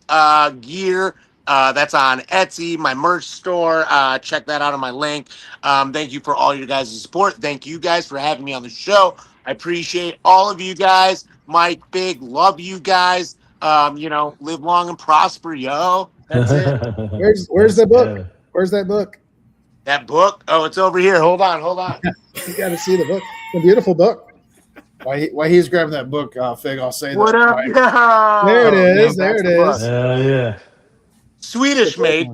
gear. That's on Etsy, my merch store. Check that out on my link. Thank you for all your guys' support. Thank you guys for having me on the show. I appreciate all of you guys. Mike Big, love you guys. Live long and prosper, yo. That's it. Where's the book? Where's that book? That book? Oh, it's over here. Hold on. You got to see the book. It's a beautiful book. While he's grabbing that book, Fig, I'll say What that. up, yo? There it is. There it is. Yeah. Swedish made.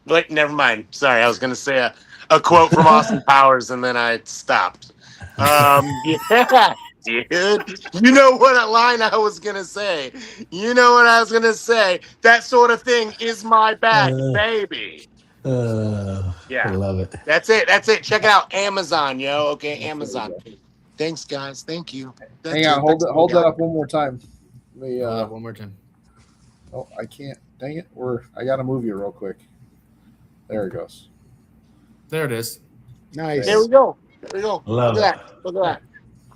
Wait, never mind. Sorry, I was going to say a quote from Austin Powers, and then I stopped. Yeah, dude. You know what line I was going to say. That sort of thing is my bag, baby. Yeah. I love it. That's it. Check it out. Amazon, yo. Okay, Amazon. Thanks, guys. Thank you. Hang on. Hold that up one more time. One more time. Oh, I can't. Dang it. I got to move you real quick. There it goes. There it is. Nice. There we go. Love Look at that.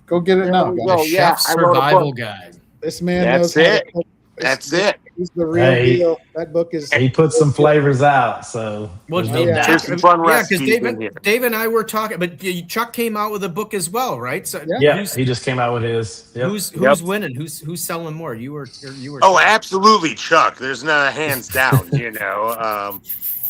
Go get it now. we guys. go. The yeah, Chef I wrote a Survival book. Guide. This man That's knows how it. to cook. That's it. He's the real Hey. deal. That book is. He put some flavors out, so Well, there's no yeah. doubt. There's some fun because recipes in here. Dave and I were talking, but Chuck came out with a book as well, right? So Yeah, who's, he just came out with his. Yep. who's winning? Who's selling more? You were. Oh, absolutely, Chuck. There's no hands down,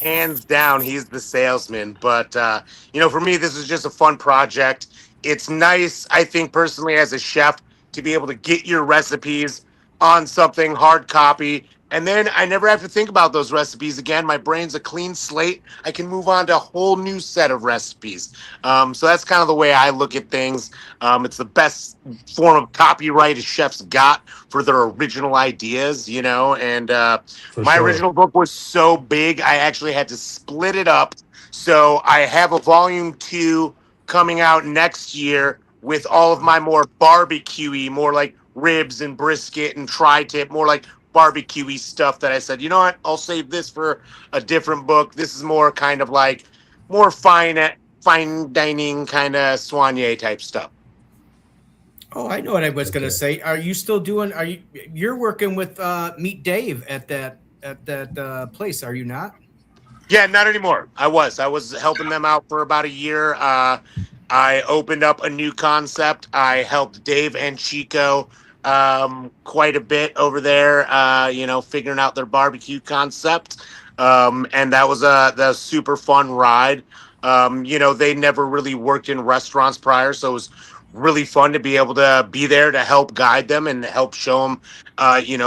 hands down, he's the salesman. But, for me, this is just a fun project. It's nice, I think, personally, as a chef, to be able to get your recipes on something hard copy. And then I never have to think about those recipes again. My brain's a clean slate. I can move on to a whole new set of recipes. So that's kind of the way I look at things. It's the best form of copyright a chef's got for their original ideas, and my original book was so big, I actually had to split it up. So I have a volume 2 coming out next year with all of my more barbecue-y, more like ribs and brisket and tri-tip, more like barbecue-y stuff that I said, you know what, I'll save this for a different book. This is more kind of like more fine fine dining kind of soigné type stuff. Oh, I know what I was going to say. Are you still doing? You're working with Meet Dave at that place? Are you not? Yeah, not anymore. I was helping them out for about a year. I opened up a new concept. I helped Dave and Chico quite a bit over there, figuring out their barbecue concept. And that was the super fun ride. They never really worked in restaurants prior, so it was really fun to be able to be there to help guide them and help show them,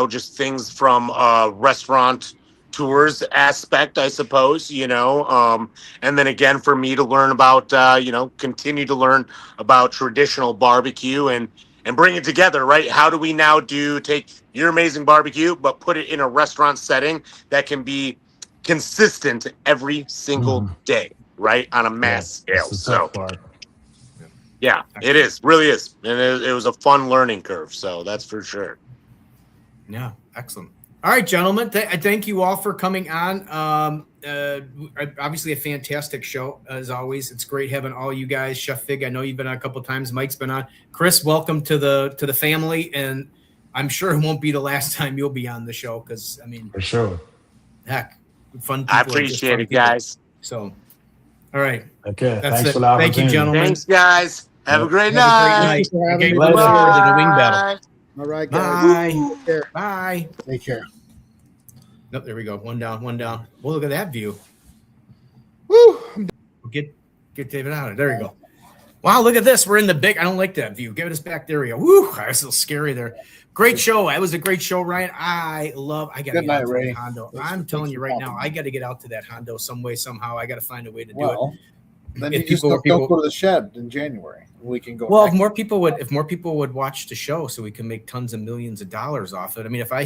just things from restaurant tours aspect, I suppose, and then again for me to learn about, continue to learn about traditional barbecue and bring it together, right? How do we now take your amazing barbecue, but put it in a restaurant setting that can be consistent every single day, right? On a mass scale. So, yeah, it is, really is. And it was a fun learning curve. So that's for sure. Yeah. Excellent. All right, gentlemen. I thank you all for coming on. Obviously a fantastic show as always. It's great having all you guys. Chef Fig, I know you've been on a couple of times. Mike's been on. Chris, welcome to the family, and I'm sure it won't be the last time you'll be on the show because for sure. Heck, fun. People I appreciate it, guys. So, all right. Okay. That's Thanks it. for the opportunity. Thank you, gentlemen. Thanks, guys. Have a great night. Okay, Look forward to the wing battle. All right, guys. Bye. Take care. Bye. Take care. Nope, there we go. One down. Well, look at that view. Woo! Get David out of there. There you go. Wow, look at this. We're in the big. I don't like that view. Give us back. There we go. Woo! That was a little scary there. Great show. It was a great show, Ryan. I got to get out to that Hondo. I'm telling you right now, I got to get out to that Hondo some way, somehow. I got to find a way to do it. Then you just don't go to the shed in January. We can go. Well, if more people would watch the show, so we can make tons of millions of dollars off it. I mean, if I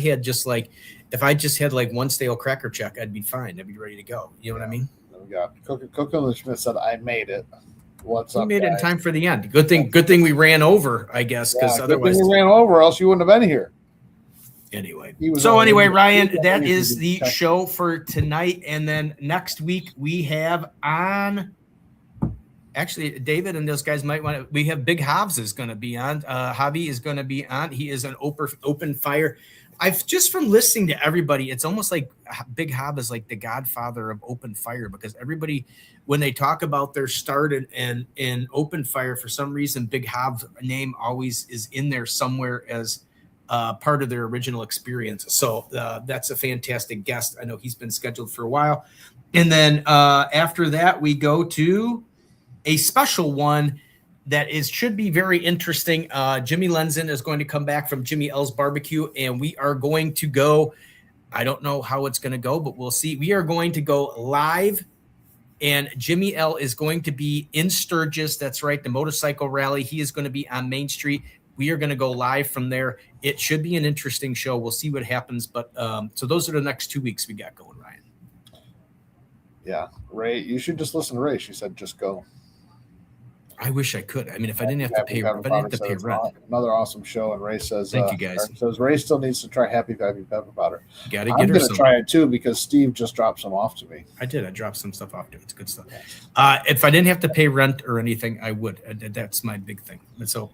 just had like one stale cracker check, I'd be fine. I'd be ready to go. You know what I mean? We got Coco Schmidt said, "I made it." What's up? We made it in time for the end. Good thing we ran over, I guess, because otherwise we ran over, else you wouldn't have been here. Anyway, Ryan, that is the show for tonight, and then next week we have on. Actually, David and those guys might want to. We have Big Hobbs is going to be on. Hobby is going to be on. He is an open fire. I've just from listening to everybody, it's almost like Big Hob is like the godfather of open fire because everybody, when they talk about their start in open fire, for some reason, Big Hob's name always is in there somewhere as part of their original experience. So that's a fantastic guest. I know he's been scheduled for a while. And then after that, we go to a special one that should be very interesting. Jimmy Lenzen is going to come back from Jimmy L's Barbecue, and we are going to go. I don't know how it's going to go, but we'll see. We are going to go live, and Jimmy L is going to be in Sturgis. That's right, the motorcycle rally. He is going to be on Main Street. We are going to go live from there. It should be an interesting show. We'll see what happens. But so those are the next 2 weeks we got going, Ryan. Yeah, Ray, you should just listen to Ray. She said, just go. I wish I could. I mean, if I didn't have to pay rent. Another awesome show. And Ray says, thank you guys. Says Ray still needs to try Happy Pepper Powder. Got to get her. I'm going to try it too because Steve just dropped some off to me. I did. I dropped some stuff off to it. It's good stuff. If I didn't have to pay rent or anything, I would. That's my big thing. And so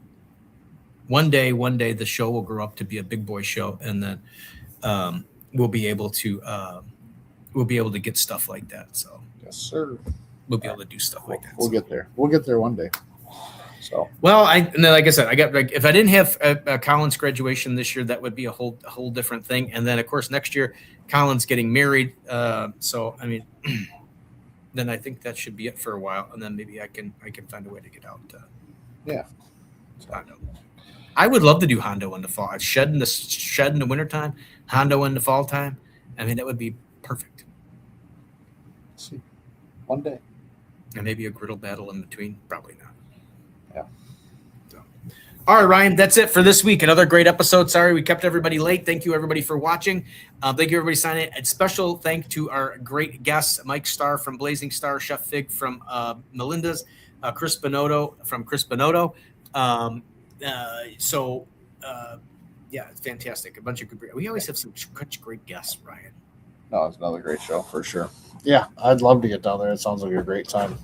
one day, the show will grow up to be a big boy show, and then we'll be able to get stuff like that. So yes, sir. We'll be able to do stuff like that. We'll get there. We'll get there one day. So well, and then like I said, I got if I didn't have a Colin's graduation this year, that would be a whole different thing. And then of course next year, Colin's getting married. So I mean, then I think that should be it for a while, and then maybe I can find a way to get out. Yeah, Hondo. I would love to do Hondo in the fall. Shed in the wintertime, Hondo in the fall time. I mean, that would be perfect. Let's see, one day. And maybe a griddle battle in between. Probably not. Yeah. So. All right, Ryan, that's it for this week. Another great episode. Sorry we kept everybody late. Thank you, everybody, for watching. Thank you, everybody, signing. A special thank to our great guests, Mike Starr from Blazing Star, Chef Fig from Melinda's, Chris Bonotto from Chris Bonotto. Yeah, it's fantastic. A bunch of good. We always have such great guests, Ryan. No, it's another great show for sure. Yeah, I'd love to get down there. It sounds like a great time.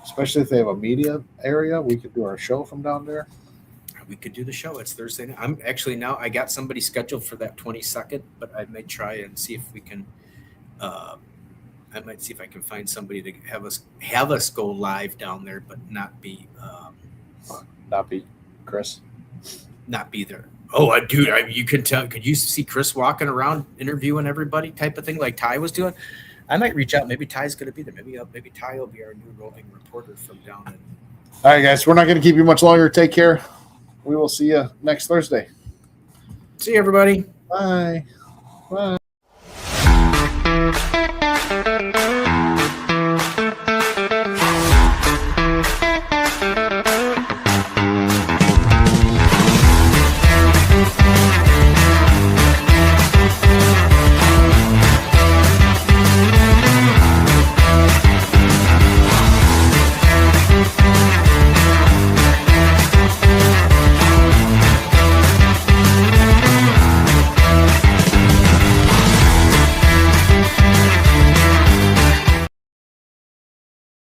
Especially if they have a media area, we could do our show from down there. We could do the show. It's Thursday night. I'm actually now. I got somebody scheduled for that 22nd, but I may try and see if we can. I might see if I can find somebody to have us go live down there, but not be Chris. Not be there. Oh, dude, you can tell. Could you see Chris walking around interviewing everybody, type of thing, like Ty was doing? I might reach out. Maybe Ty's going to be there. Maybe Ty will be our new roving reporter from down in. All right, guys, we're not going to keep you much longer. Take care. We will see you next Thursday. See you, everybody. Bye. Bye.